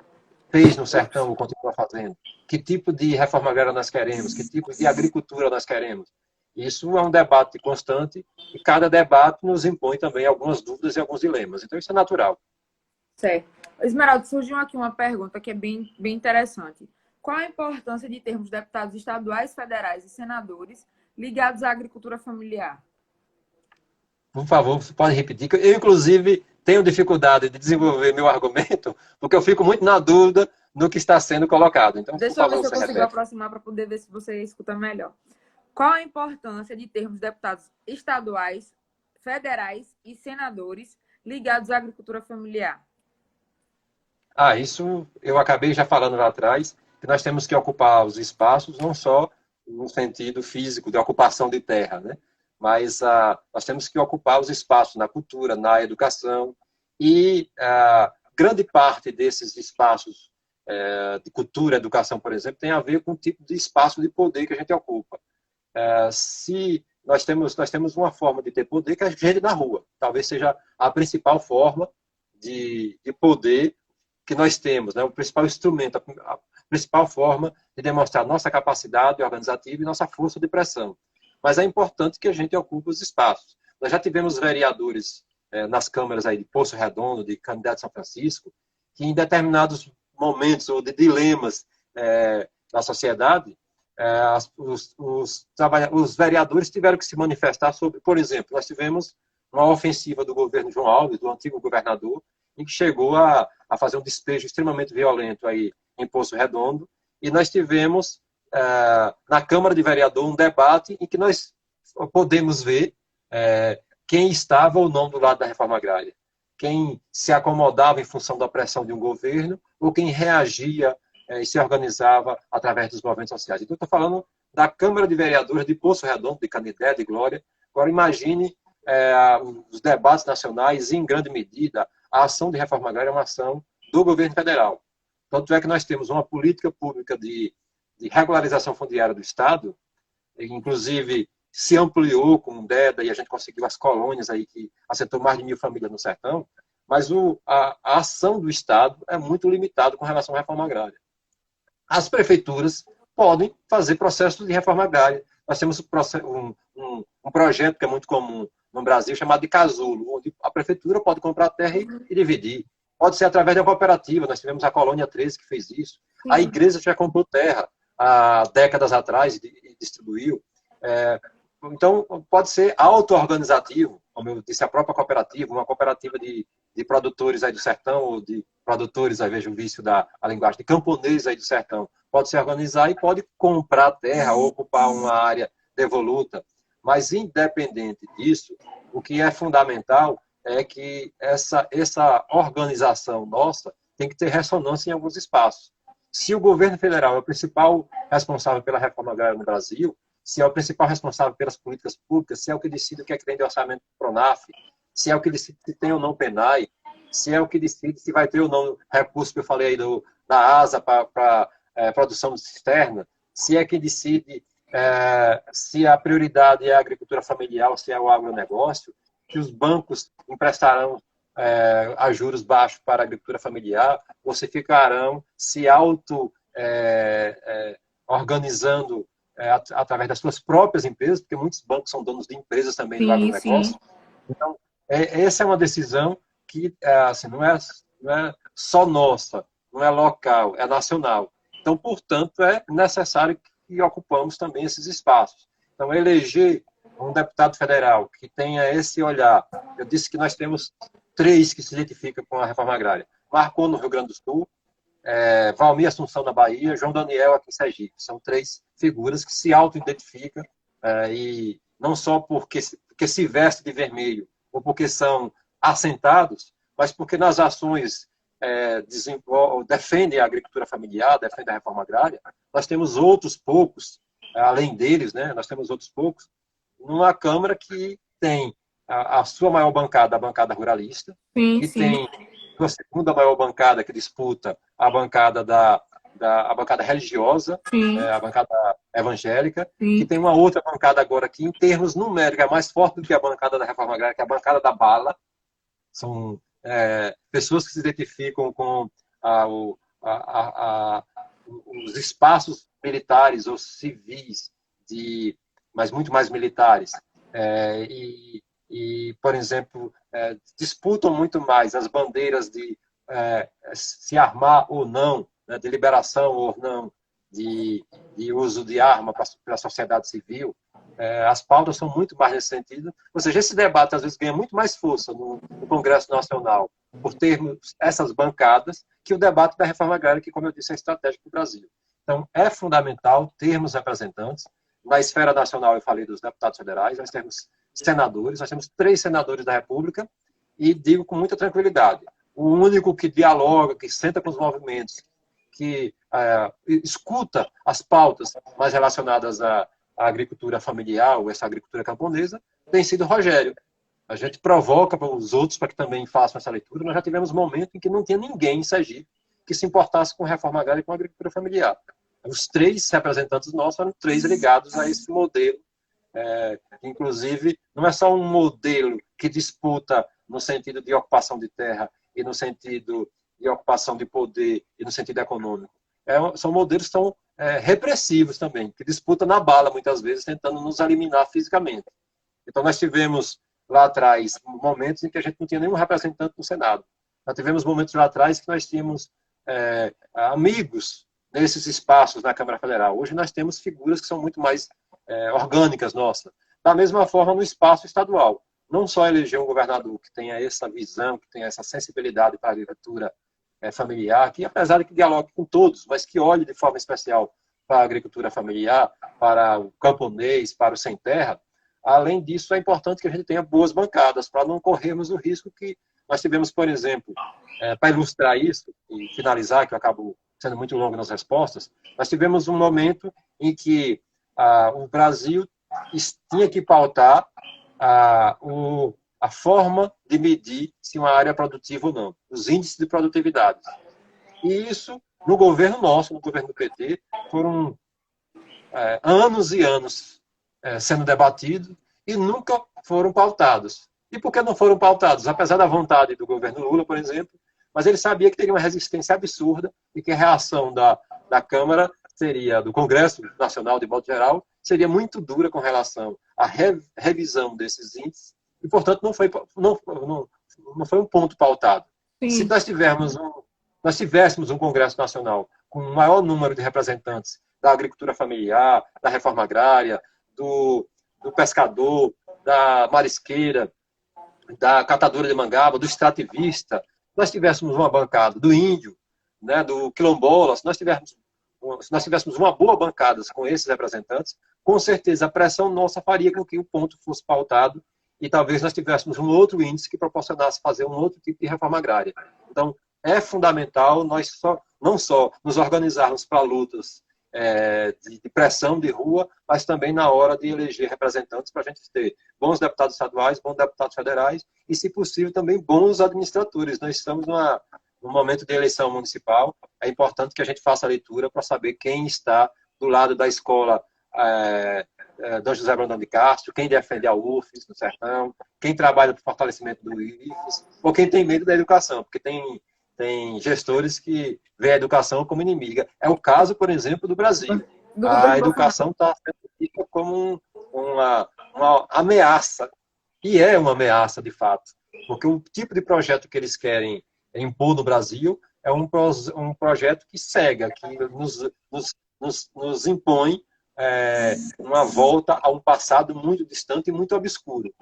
fez no sertão ou continua fazendo? Que tipo de reforma agrária nós queremos? Que tipo de agricultura nós queremos? Isso é um debate constante e cada debate nos impõe também algumas dúvidas e alguns dilemas. Então, isso é natural. Certo. Esmeralda, surgiu aqui uma pergunta que é bem interessante. Qual a importância de termos deputados estaduais, federais e senadores ligados à agricultura familiar? Por favor, você pode repetir. Eu, inclusive, tenho dificuldade de desenvolver meu argumento, porque eu fico muito na dúvida no que está sendo colocado. Então, deixa por eu ver favor, se eu você consigo repete. aproximar para poder ver se você escuta melhor. Qual a importância de termos deputados estaduais, federais e senadores ligados à agricultura familiar? Isso eu acabei já falando lá atrás, que nós temos que ocupar os espaços, não só no sentido físico de ocupação de terra, né? Mas nós temos que ocupar os espaços na cultura, na educação, e grande parte desses espaços de cultura, educação, por exemplo, tem a ver com o tipo de espaço de poder que a gente ocupa. Se nós temos uma forma de ter poder que é a gente na rua, talvez seja a principal forma de poder que nós temos, né? O principal instrumento, a principal forma de demonstrar nossa capacidade organizativa e nossa força de pressão. Mas é importante que a gente ocupe os espaços. Nós já tivemos vereadores nas câmaras aí de Poço Redondo, de Candidato de São Francisco, que em determinados momentos ou de dilemas da sociedade, os vereadores tiveram que se manifestar sobre, por exemplo, nós tivemos uma ofensiva do governo João Alves, do antigo governador, em que chegou a fazer um despejo extremamente violento aí em Poço Redondo, e nós tivemos na Câmara de Vereador um debate em que nós podemos ver quem estava ou não do lado da reforma agrária, quem se acomodava em função da pressão de um governo ou quem reagia e se organizava através dos movimentos sociais. Então, eu estou falando da Câmara de Vereadores de Poço Redondo, de Canindé, de Glória. Agora, imagine os debates nacionais, e, em grande medida, a ação de reforma agrária é uma ação do governo federal. Tanto é que nós temos uma política pública de regularização fundiária do Estado, inclusive se ampliou com o DEDA e a gente conseguiu as colônias aí que acertou mais de 1.000 famílias no sertão, mas a ação do Estado é muito limitada com relação à reforma agrária. As prefeituras podem fazer processos de reforma agrária. Nós temos um projeto que é muito comum no Brasil, chamado de casulo, onde a prefeitura pode comprar terra e dividir. Pode ser através da cooperativa, nós tivemos a Colônia 13 que fez isso. Sim. A igreja já comprou terra há décadas atrás e distribuiu. Então, pode ser auto-organizativo, como eu disse, a própria cooperativa, uma cooperativa de produtores aí do sertão, ou de produtores, ao vejo o vício da linguagem, de camponeses aí do sertão, pode se organizar e pode comprar terra ou ocupar uma área devoluta. Mas, independente disso, o que é fundamental é que essa organização nossa tem que ter ressonância em alguns espaços. Se o governo federal é o principal responsável pela reforma agrária no Brasil, se é o principal responsável pelas políticas públicas, se é o que decide o que é que tem de orçamento do PRONAF, se é o que decide se tem ou não PENAI, se é o que decide se vai ter ou não recurso que eu falei aí da ASA para produção de cisterna, se é que decide se a prioridade é a agricultura familiar ou se é o agronegócio, que os bancos emprestarão a juros baixos para a agricultura familiar, ou se ficarão se organizando através das suas próprias empresas, porque muitos bancos são donos de empresas também do Sim, sim. agronegócio. Então, essa é uma decisão que assim, não é só nossa, não é local, é nacional. Então, portanto, é necessário que ocupamos também esses espaços. Então, eleger um deputado federal que tenha esse olhar, eu disse que nós temos 3 que se identificam com a reforma agrária. Marcon, no Rio Grande do Sul, Valmir Assunção, na Bahia, João Daniel, aqui em Sergipe. São 3 figuras que se auto-identificam, e não só porque se vestem de vermelho ou porque são assentados, mas porque nas ações defendem a agricultura familiar, defendem a reforma agrária. Nós temos outros poucos, além deles, né, nós temos outros poucos, numa Câmara que tem a sua maior bancada, a bancada ruralista, Sim, que sim. tem a segunda maior bancada que disputa a bancada a bancada religiosa, Sim, a bancada evangélica, que sim. tem uma outra bancada agora que, em termos numéricos, é mais forte do que a bancada da reforma agrária, que é a bancada da bala. São pessoas que se identificam com os espaços militares ou civis, mas muito mais militares, por exemplo, disputam muito mais as bandeiras de se armar ou não, né, de liberação ou não de uso de arma pela sociedade civil. As pautas são muito mais nesse sentido. Ou seja, esse debate às vezes ganha muito mais força no Congresso Nacional por termos essas bancadas que o debate da reforma agrária, que, como eu disse, é estratégico para o Brasil. Então, é fundamental termos representantes. Na esfera nacional, eu falei dos deputados federais, nós temos senadores, nós temos 3 senadores da República, e digo com muita tranquilidade, o único que dialoga, que senta com os movimentos, que escuta as pautas mais relacionadas à agricultura familiar ou essa agricultura camponesa, tem sido o Rogério. A gente provoca para os outros para que também façam essa leitura. Nós já tivemos um momento em que não tinha ninguém em Sergipe que se importasse com reforma agrária e com a agricultura familiar. Os 3 representantes nossos eram 3 ligados a esse modelo. Inclusive, não é só um modelo que disputa no sentido de ocupação de terra e no sentido de ocupação de poder e no sentido econômico. São modelos que são repressivos também, que disputam na bala, muitas vezes, tentando nos eliminar fisicamente. Então, nós tivemos lá atrás momentos em que a gente não tinha nenhum representante no Senado. Nós tivemos momentos lá atrás que nós tínhamos amigos nesses espaços na Câmara Federal. Hoje nós temos figuras que são muito mais orgânicas nossas. Da mesma forma, no espaço estadual. Não só eleger um governador que tenha essa visão, que tenha essa sensibilidade para a agricultura familiar, que apesar de que dialogue com todos, mas que olhe de forma especial para a agricultura familiar, para o camponês, para o sem terra. Além disso, é importante que a gente tenha boas bancadas, para não corrermos o risco que nós tivemos, por exemplo, para ilustrar isso, e finalizar, que eu acabo sendo muito longo nas respostas, nós tivemos um momento em que o Brasil tinha que pautar a forma de medir se uma área é produtiva ou não, os índices de produtividade. E isso, no governo nosso, no governo do PT, foram anos e anos sendo debatidos e nunca foram pautados. E por que não foram pautados? Apesar da vontade do governo Lula, por exemplo, mas ele sabia que teria uma resistência absurda e que a reação da Câmara seria, do Congresso Nacional, de modo geral, seria muito dura com relação à revisão desses índices e, portanto, não foi um ponto pautado. Sim. Se nós tivéssemos um Congresso Nacional com um maior número de representantes da agricultura familiar, da reforma agrária, do pescador, da marisqueira, da catadora de mangaba, do extrativista, nós tivéssemos uma bancada do índio, né, do quilombola, se nós tivéssemos uma boa bancada com esses representantes, com certeza a pressão nossa faria com que o ponto fosse pautado e talvez nós tivéssemos um outro índice que proporcionasse fazer um outro tipo de reforma agrária. Então, é fundamental nós não só nos organizarmos para lutas de pressão de rua, mas também na hora de eleger representantes para a gente ter bons deputados estaduais, bons deputados federais e, se possível, também bons administradores. Nós estamos num momento de eleição municipal, é importante que a gente faça a leitura para saber quem está do lado da escola Dom José Brandão de Castro, quem defende a UFES no Sertão, quem trabalha para o fortalecimento do IFES, ou quem tem medo da educação, porque tem gestores que veem a educação como inimiga. É o caso, por exemplo, do Brasil. A educação está sendo vista como uma ameaça, e é uma ameaça, de fato, porque o tipo de projeto que eles querem impor no Brasil é um projeto que cega, que nos impõe uma volta a um passado muito distante e muito obscuro.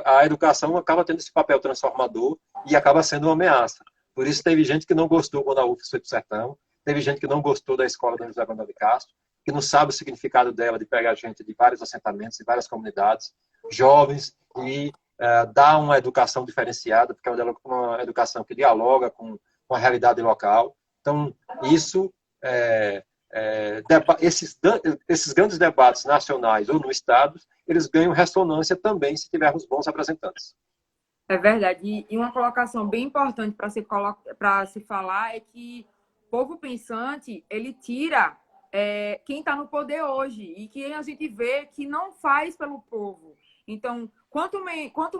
A educação acaba tendo esse papel transformador e acaba sendo uma ameaça. Por isso teve gente que não gostou quando a UFES foi para o Sertão, teve gente que não gostou da escola Dom José Brandão de Castro, que não sabe o significado dela de pegar gente de vários assentamentos, de várias comunidades, jovens, e dar uma educação diferenciada, porque é uma educação que dialoga com a realidade local. Então, isso esses grandes debates nacionais ou no Estado, eles ganham ressonância também se tivermos bons representantes. É verdade. E uma colocação bem importante para se falar é que o povo pensante, ele tira quem está no poder hoje e que a gente vê que não faz pelo povo. Então, quanto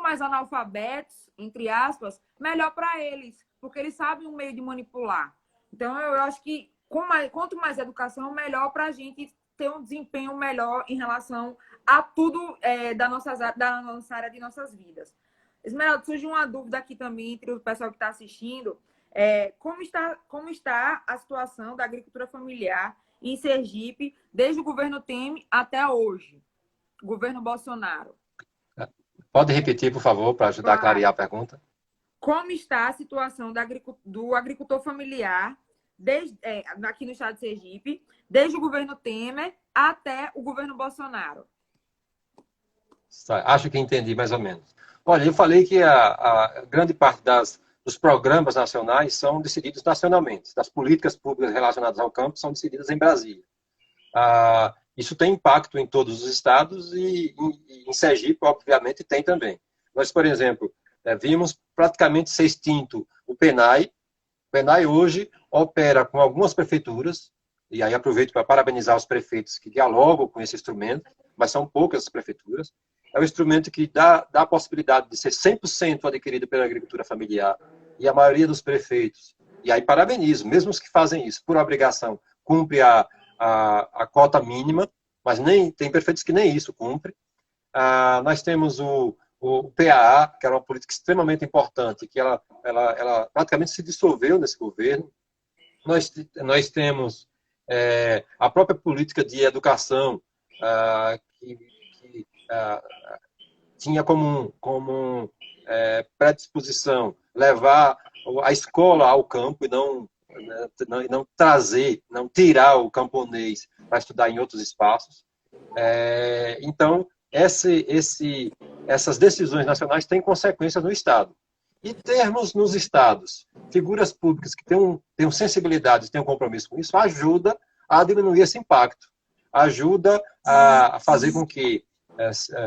mais analfabetos, entre aspas, melhor para eles, porque eles sabem um meio de manipular. Então, eu acho que quanto mais educação, melhor para a gente ter um desempenho melhor em relação a tudo da nossa área de nossas vidas. Esmeralda, surge uma dúvida aqui também entre o pessoal que está assistindo. Como está a situação da agricultura familiar em Sergipe desde o governo Temer até hoje? O governo Bolsonaro. Pode repetir, por favor, para ajudar a clarear a pergunta? Como está a situação do agricultor familiar aqui no estado de Sergipe, desde o governo Temer até o governo Bolsonaro? Acho que entendi mais ou menos. Olha, eu falei que a grande parte dos programas nacionais são decididos nacionalmente. Das políticas públicas relacionadas ao campo são decididas em Brasília. Isso tem impacto em todos os estados e em Sergipe, obviamente, tem também. Nós, por exemplo, vimos praticamente ser extinto o PENAI. O PENAI hoje opera com algumas prefeituras, e aí aproveito para parabenizar os prefeitos que dialogam com esse instrumento, mas são poucas as prefeituras. É um instrumento que dá a possibilidade de ser 100% adquirido pela agricultura familiar, e a maioria dos prefeitos, e aí parabenizo, mesmo os que fazem isso por obrigação, cumpre a cota mínima, mas tem prefeitos que nem isso cumpre. Nós temos o PAA, que era uma política extremamente importante, que ela praticamente se dissolveu nesse governo. Nós temos a própria política de educação, que tinha como predisposição levar a escola ao campo e não trazer, não tirar o camponês para estudar em outros espaços. Então, essas decisões nacionais têm consequências no Estado. E termos nos estados figuras públicas que tenham sensibilidade, tenham compromisso com isso, ajuda a diminuir esse impacto. Ajuda a fazer com que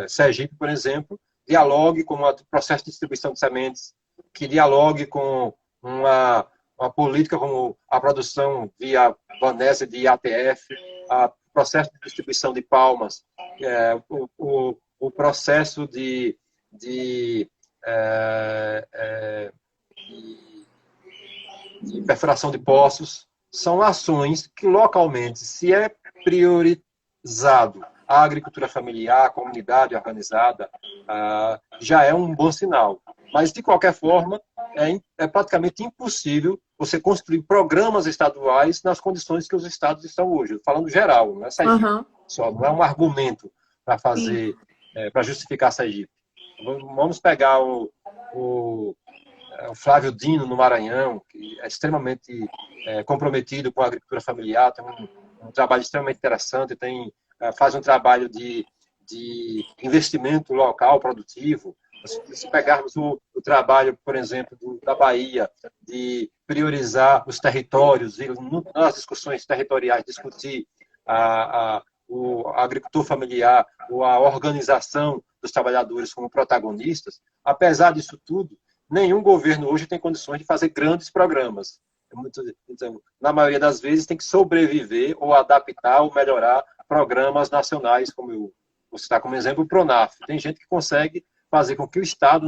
Sergipe, por exemplo, dialogue com o processo de distribuição de sementes, que dialogue com uma política como a produção via Banese de IATF, o processo de distribuição de palmas, o processo de perfuração de poços. São ações que localmente, se é priorizado a agricultura familiar, a comunidade organizada, já é um bom sinal. Mas, de qualquer forma, é praticamente impossível você construir programas estaduais nas condições que os estados estão hoje. Falando geral, não é Sergipe. Só, não é um argumento para fazer, para justificar Sergipe. Vamos pegar o Flávio Dino, no Maranhão, que é extremamente comprometido com a agricultura familiar, tem um trabalho extremamente interessante, faz um trabalho de investimento local, produtivo. Se pegarmos o trabalho, por exemplo, da Bahia, de priorizar os territórios, e nas discussões territoriais, discutir o agricultor familiar ou a organização dos trabalhadores como protagonistas, apesar disso tudo, nenhum governo hoje tem condições de fazer grandes programas. Então, na maioria das vezes, tem que sobreviver ou adaptar ou melhorar programas nacionais, como eu vou citar como exemplo o PRONAF. Tem gente que consegue fazer com que o Estado,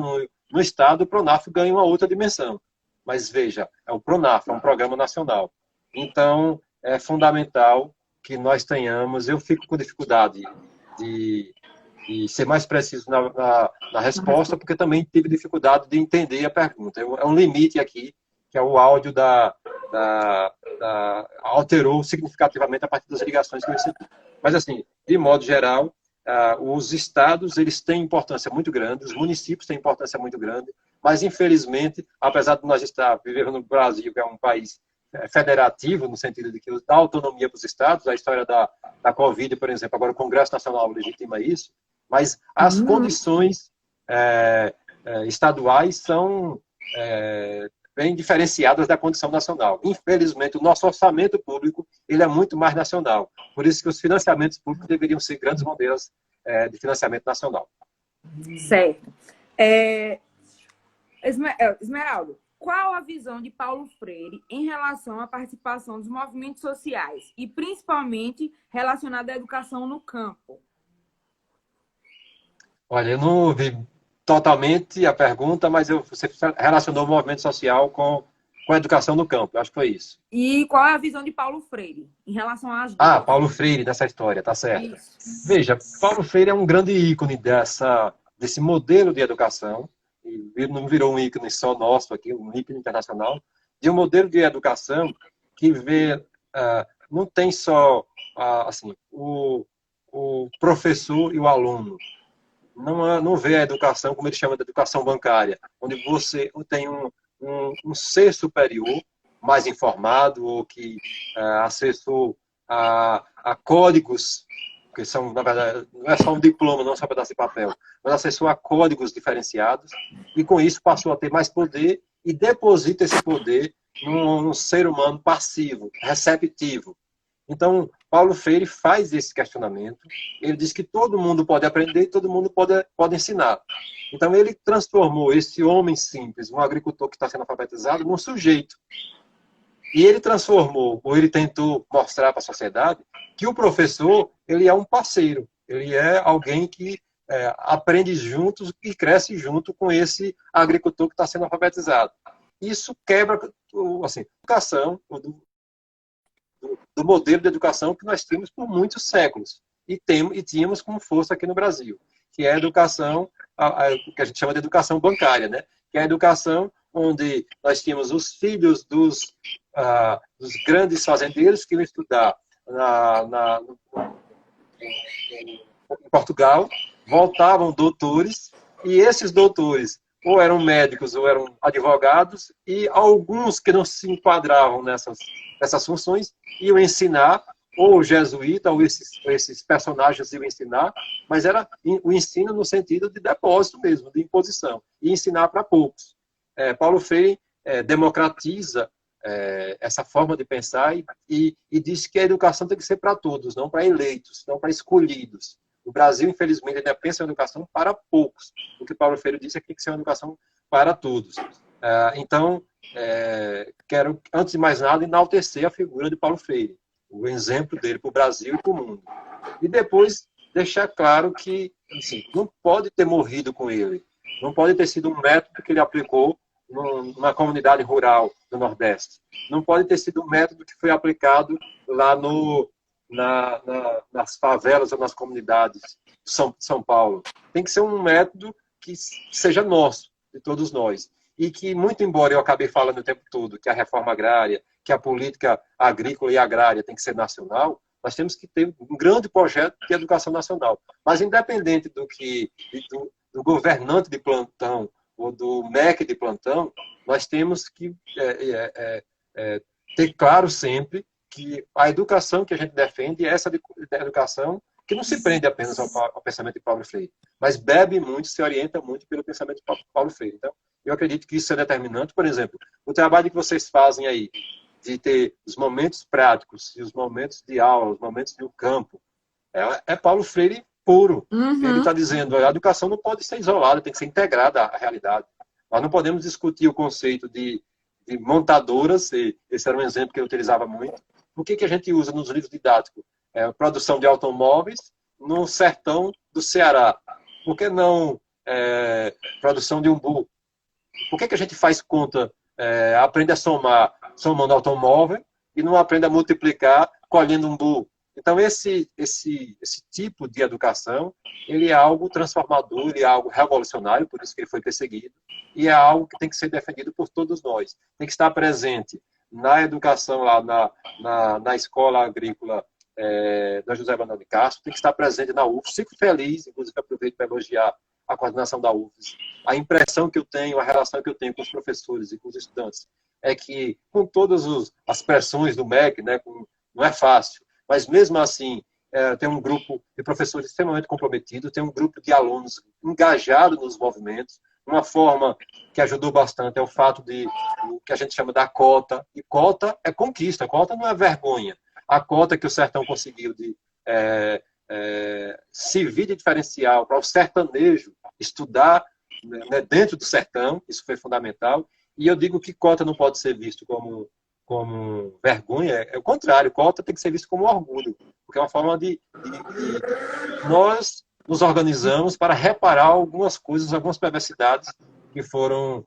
no Estado, o PRONAF ganhe uma outra dimensão. Mas veja, é o PRONAF, é um programa nacional. Então, é fundamental que nós tenhamos, eu fico com dificuldade de ser mais preciso na resposta, porque também tive dificuldade de entender a pergunta. É um limite aqui, que é o áudio alterou significativamente a partir das ligações que eu recebi. Mas, assim, de modo geral, os estados eles têm importância muito grande, os municípios têm importância muito grande, mas, infelizmente, apesar de nós estar vivendo no Brasil, que é um país federativo, no sentido de que dá autonomia para os estados, a história da Covid, por exemplo, agora o Congresso Nacional legitima isso, mas as condições estaduais são bem diferenciadas da condição nacional. Infelizmente, o nosso orçamento público ele é muito mais nacional. Por isso que os financiamentos públicos deveriam ser grandes modelos de financiamento nacional. Certo. Esmeraldo, qual a visão de Paulo Freire em relação à participação dos movimentos sociais e, principalmente, relacionada à educação no campo? Olha, eu não ouvi totalmente a pergunta, mas você relacionou o movimento social com a educação no campo. Eu acho que foi isso. E qual é a visão de Paulo Freire em relação às duas? Paulo Freire, nessa história, tá certo. Isso. Veja, Paulo Freire é um grande ícone desse modelo de educação, e não virou um ícone só nosso aqui, um ícone internacional, de um modelo de educação que não tem só assim, o professor e o aluno. Não vê a educação, como ele chama de educação bancária, onde você tem um ser superior, mais informado, ou que acessou a códigos, que são, na verdade, não é só um diploma, não é só um pedaço de papel, mas acessou a códigos diferenciados, e com isso passou a ter mais poder, e deposita esse poder num ser humano passivo, receptivo. Então, Paulo Freire faz esse questionamento. Ele diz que todo mundo pode aprender e todo mundo pode ensinar. Então, ele transformou esse homem simples, um agricultor que está sendo alfabetizado, num sujeito. E ele transformou, ou ele tentou mostrar para a sociedade, que o professor ele é um parceiro. Ele é alguém que aprende juntos e cresce junto com esse agricultor que está sendo alfabetizado. Isso quebra assim, a educação, do modelo de educação que nós tínhamos por muitos séculos e tínhamos com força aqui no Brasil, que é a educação, que a gente chama de educação bancária, né? Que é a educação onde nós tínhamos os filhos dos grandes fazendeiros que iam estudar em Portugal, voltavam doutores, e esses doutores ou eram médicos ou eram advogados, e alguns que não se enquadravam nessas funções iam ensinar, ou jesuíta, ou esses personagens iam ensinar, mas era o ensino no sentido de depósito mesmo, de imposição, e ensinar para poucos. Paulo Freire democratiza essa forma de pensar e diz que a educação tem que ser para todos, não para eleitos, não para escolhidos. O Brasil, infelizmente, ainda pensa em educação para poucos. O que Paulo Freire disse é que tem que ser uma educação para todos. Então, quero, antes de mais nada, enaltecer a figura de Paulo Freire, o exemplo dele para o Brasil e para o mundo. E depois deixar claro que assim, não pode ter morrido com ele. Não pode ter sido um método que ele aplicou numa comunidade rural do Nordeste. Não pode ter sido um método que foi aplicado lá nas favelas ou nas comunidades de São Paulo. Tem que ser um método que seja nosso, de todos nós. E que, muito embora eu acabei falando o tempo todo que a reforma agrária, que a política agrícola e agrária tem que ser nacional, nós temos que ter um grande projeto de educação nacional. Mas, independente do governante de plantão ou do MEC de plantão, nós temos que ter claro sempre que a educação que a gente defende é essa educação que não se prende apenas ao pensamento de Paulo Freire, mas bebe muito, se orienta muito pelo pensamento de Paulo Freire. Então, Eu acredito que isso é determinante. Por exemplo, o trabalho que vocês fazem aí, de ter os momentos práticos e os momentos de aula, os momentos no campo, é Paulo Freire puro. Ele Uhum. está dizendo, a educação não pode ser isolada, tem que ser integrada à realidade. Nós não podemos discutir o conceito de montadoras, e esse era um exemplo que eu utilizava muito. O que, que a gente usa nos livros didáticos? Produção de automóveis no sertão do Ceará. Por que não produção de umbu? Por que, que a gente faz conta, aprende a somar somando automóvel e não aprende a multiplicar colhendo umbu? Então, esse tipo de educação, ele é algo transformador, ele é algo revolucionário, por isso que ele foi perseguido, e é algo que tem que ser defendido por todos nós. Tem que estar presente na educação, lá na escola agrícola da José Manuel de Castro, tem que estar presente na UFES. Fico feliz, inclusive aproveito para elogiar a coordenação da UFES. A impressão que eu tenho, a relação que eu tenho com os professores e com os estudantes, é que, com todas as pressões do MEC, né, não é fácil, mas mesmo assim, tem um grupo de professores extremamente comprometido, tem um grupo de alunos engajado nos movimentos. Uma forma que ajudou bastante é o fato de o que a gente chama da cota. E cota é conquista, cota não é vergonha. A cota que o Sertão conseguiu de servir de diferencial para o sertanejo estudar, né, dentro do sertão, isso foi fundamental. E eu digo que cota não pode ser visto como vergonha, é o contrário, cota tem que ser visto como orgulho, porque é uma forma de nós nos organizamos para reparar algumas coisas, algumas perversidades que foram,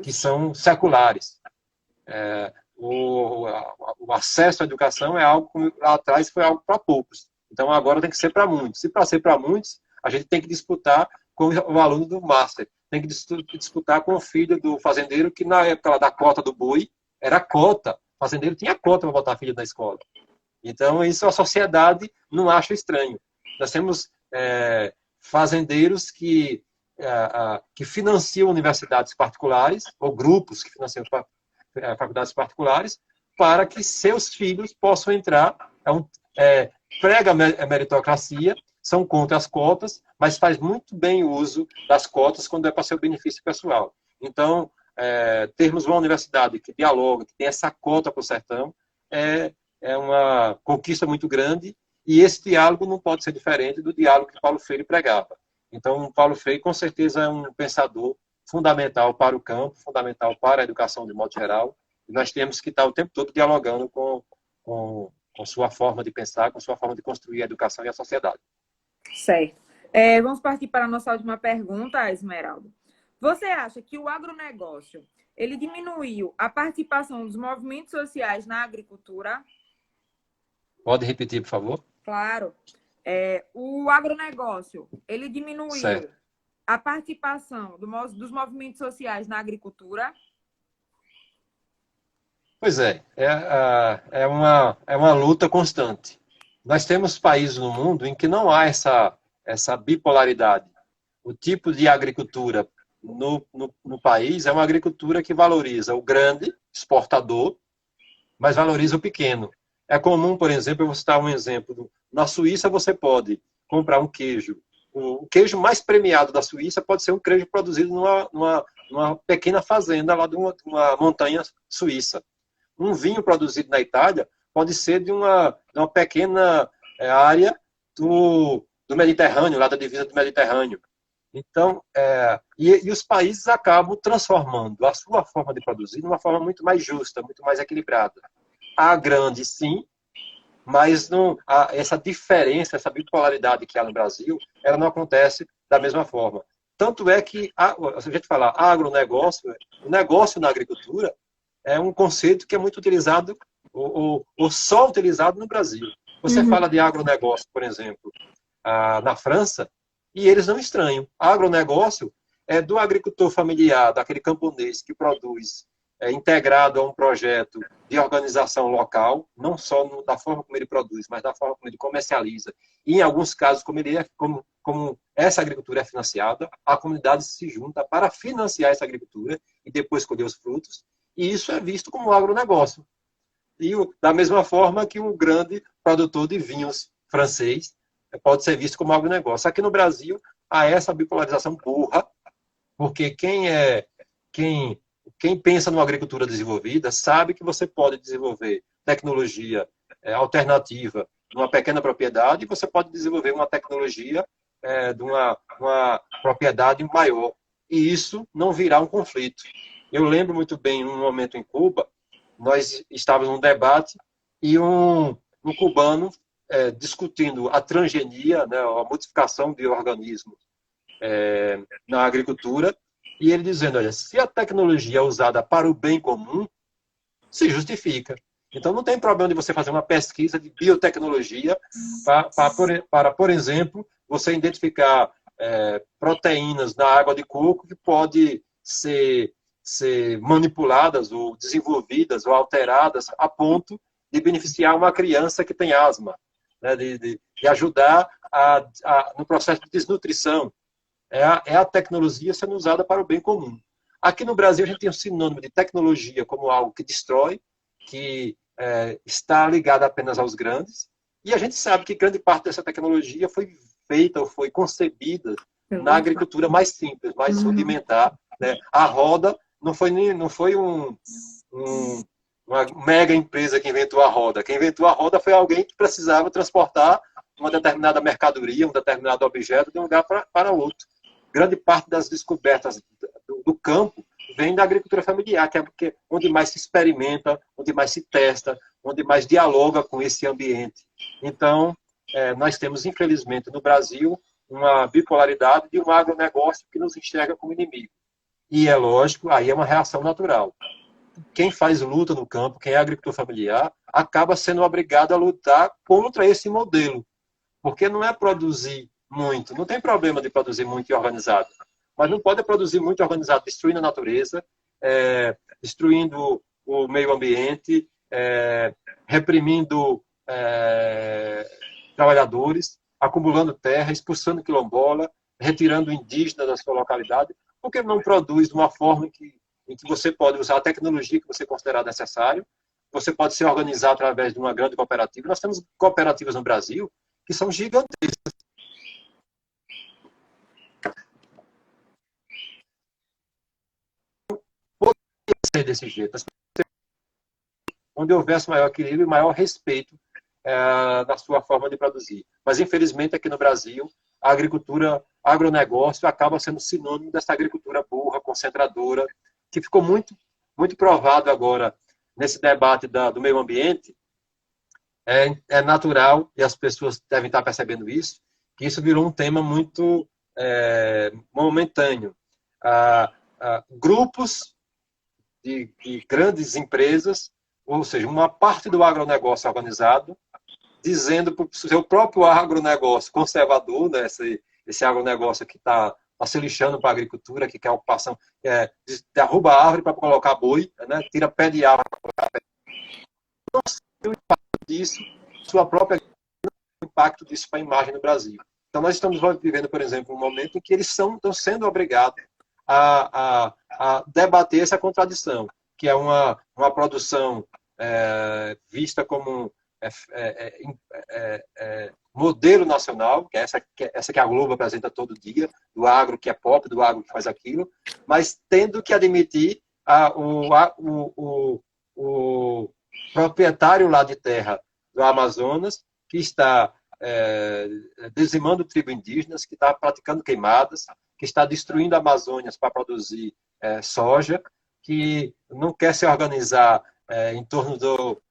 que são seculares. O acesso à educação é algo, como lá atrás foi algo para poucos, então agora tem que ser para muitos. E para ser para muitos, a gente tem que disputar com o aluno do Master, tem que disputar com o filho do fazendeiro, que na época lá da cota do boi, era cota. O fazendeiro tinha cota para botar a filha na escola. Então, isso a sociedade não acha estranho. Nós temos fazendeiros que financiam universidades particulares, ou grupos que financiam faculdades particulares, para que seus filhos possam entrar. Prega a meritocracia, são contra as cotas, mas faz muito bem uso das cotas quando é para seu benefício pessoal. Então, termos uma universidade que dialoga, que tem essa cota para o sertão, é uma conquista muito grande, e esse diálogo não pode ser diferente do diálogo que Paulo Freire pregava. Então, Paulo Freire, com certeza, é um pensador fundamental para o campo, fundamental para a educação de modo geral, e nós temos que estar o tempo todo dialogando com sua forma de pensar, com sua forma de construir a educação e a sociedade. Certo. Vamos partir para a nossa última pergunta, Esmeralda. Você acha que o agronegócio, ele diminuiu a participação dos movimentos sociais na agricultura? Pode repetir, por favor? Claro. O agronegócio, ele diminuiu certo. a participação dos movimentos sociais na agricultura? Pois é uma luta constante. Nós temos países no mundo em que não há essa bipolaridade. O tipo de agricultura no país é uma agricultura que valoriza o grande, exportador, mas valoriza o pequeno. É comum, por exemplo, eu vou citar um exemplo. Na Suíça você pode comprar um queijo. O queijo mais premiado da Suíça pode ser um queijo produzido numa pequena fazenda lá de uma montanha suíça. Um vinho produzido na Itália pode ser de uma pequena área do Mediterrâneo, lá da divisa do Mediterrâneo. Então, e os países acabam transformando a sua forma de produzir de uma forma muito mais justa, muito mais equilibrada. Há grande, sim, mas essa diferença, essa bipolaridade que há no Brasil, ela não acontece da mesma forma. Tanto é que, se a gente falar agronegócio, o negócio na agricultura é um conceito que é muito utilizado, ou só utilizado no Brasil. Você fala de agronegócio, por exemplo, na França, e eles não estranham. Agronegócio é do agricultor familiar, daquele camponês que produz integrado a um projeto de organização local, não só da forma como ele produz, mas da forma como ele comercializa. E, em alguns casos, como essa agricultura é financiada, a comunidade se junta para financiar essa agricultura e depois colher os frutos. E isso é visto como agronegócio. E da mesma forma que um grande produtor de vinhos francês pode ser visto como agronegócio. Aqui no Brasil, há essa bipolarização burra Porque quem, quem pensa numa agricultura desenvolvida sabe que você pode desenvolver tecnologia alternativa numa pequena propriedade e você pode desenvolver uma tecnologia de uma propriedade maior. E isso não virá um conflito. Eu lembro muito bem, num momento em Cuba, nós estávamos num debate e um cubano discutindo a transgenia, né, a modificação de organismos na agricultura, e ele dizendo, olha, se a tecnologia é usada para o bem comum, se justifica. Então, não tem problema de você fazer uma pesquisa de biotecnologia para, por exemplo, você identificar proteínas na água de coco que pode ser manipuladas ou desenvolvidas ou alteradas a ponto de beneficiar uma criança que tem asma, né, de ajudar no processo de desnutrição. É a tecnologia sendo usada para o bem comum. Aqui no Brasil, a gente tem um sinônimo de tecnologia como algo que destrói, que está ligado apenas aos grandes, e a gente sabe que grande parte dessa tecnologia foi feita ou foi concebida na agricultura mais simples, mais rudimentar. Né? A roda não foi uma mega empresa que inventou a roda. Quem inventou a roda foi alguém que precisava transportar uma determinada mercadoria, um determinado objeto de um lugar para outro. Grande parte das descobertas do campo vem da agricultura familiar, que é onde mais se experimenta, onde mais se testa, onde mais dialoga com esse ambiente. Então, nós temos, infelizmente, no Brasil, uma bipolaridade de um agronegócio que nos enxerga como inimigo. E é lógico, aí é uma reação natural. Quem faz luta no campo, quem é agricultor familiar, acaba sendo obrigado a lutar contra esse modelo. Porque não é produzir muito. Não tem problema de produzir muito e organizado. Mas não pode produzir muito organizado, destruindo a natureza, destruindo o meio ambiente, reprimindo trabalhadores, acumulando terra, expulsando quilombola, retirando o indígena da sua localidade. Porque não produz de uma forma em que você pode usar a tecnologia que você considerar necessário, você pode se organizar através de uma grande cooperativa. Nós temos cooperativas no Brasil que são gigantescas. Poderia ser desse jeito, onde houvesse maior equilíbrio e maior respeito na sua forma de produzir. Mas, infelizmente, aqui no Brasil, a agricultura, agronegócio, acaba sendo sinônimo dessa agricultura burra, concentradora, que ficou muito, muito provado agora nesse debate do meio ambiente. É natural, e as pessoas devem estar percebendo isso, que isso virou um tema muito momentâneo. Grupos de grandes empresas, ou seja, uma parte do agronegócio organizado, dizendo para o seu próprio agronegócio conservador, né, esse agronegócio que está se lixando para a agricultura, que quer ocupação, derruba a árvore para colocar boi, né, tira pé de árvore para colocar pé. Não sei o impacto disso, sua própria o impacto disso para a imagem no Brasil. Então, nós estamos vivendo, por exemplo, um momento em que eles estão sendo obrigados a debater essa contradição, que é uma produção vista como modelo nacional, que é essa que a Globo apresenta todo dia, do agro que é pop, do agro que faz aquilo, mas tendo que admitir o proprietário lá de terra do Amazonas, que está dizimando tribos indígenas, que está praticando queimadas, que está destruindo a Amazônia para produzir soja, que não quer se organizar em torno do...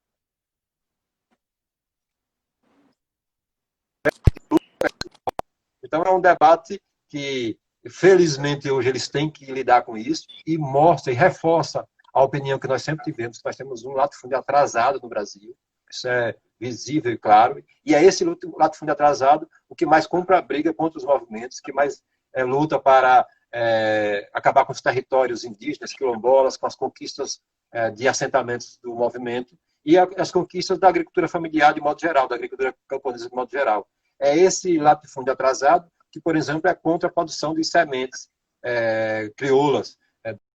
Então, é um debate que, felizmente, hoje eles têm que lidar com isso e mostra e reforça a opinião que nós sempre tivemos, que nós temos um latifúndio atrasado no Brasil. Isso é visível e claro. E é esse latifúndio atrasado o que mais compra a briga contra os movimentos, que mais luta para acabar com os territórios indígenas, quilombolas, com as conquistas de assentamentos do movimento e as conquistas da agricultura familiar de modo geral, da agricultura camponesa de modo geral. É esse latifúndio atrasado que, por exemplo, é contra a produção de sementes crioulas,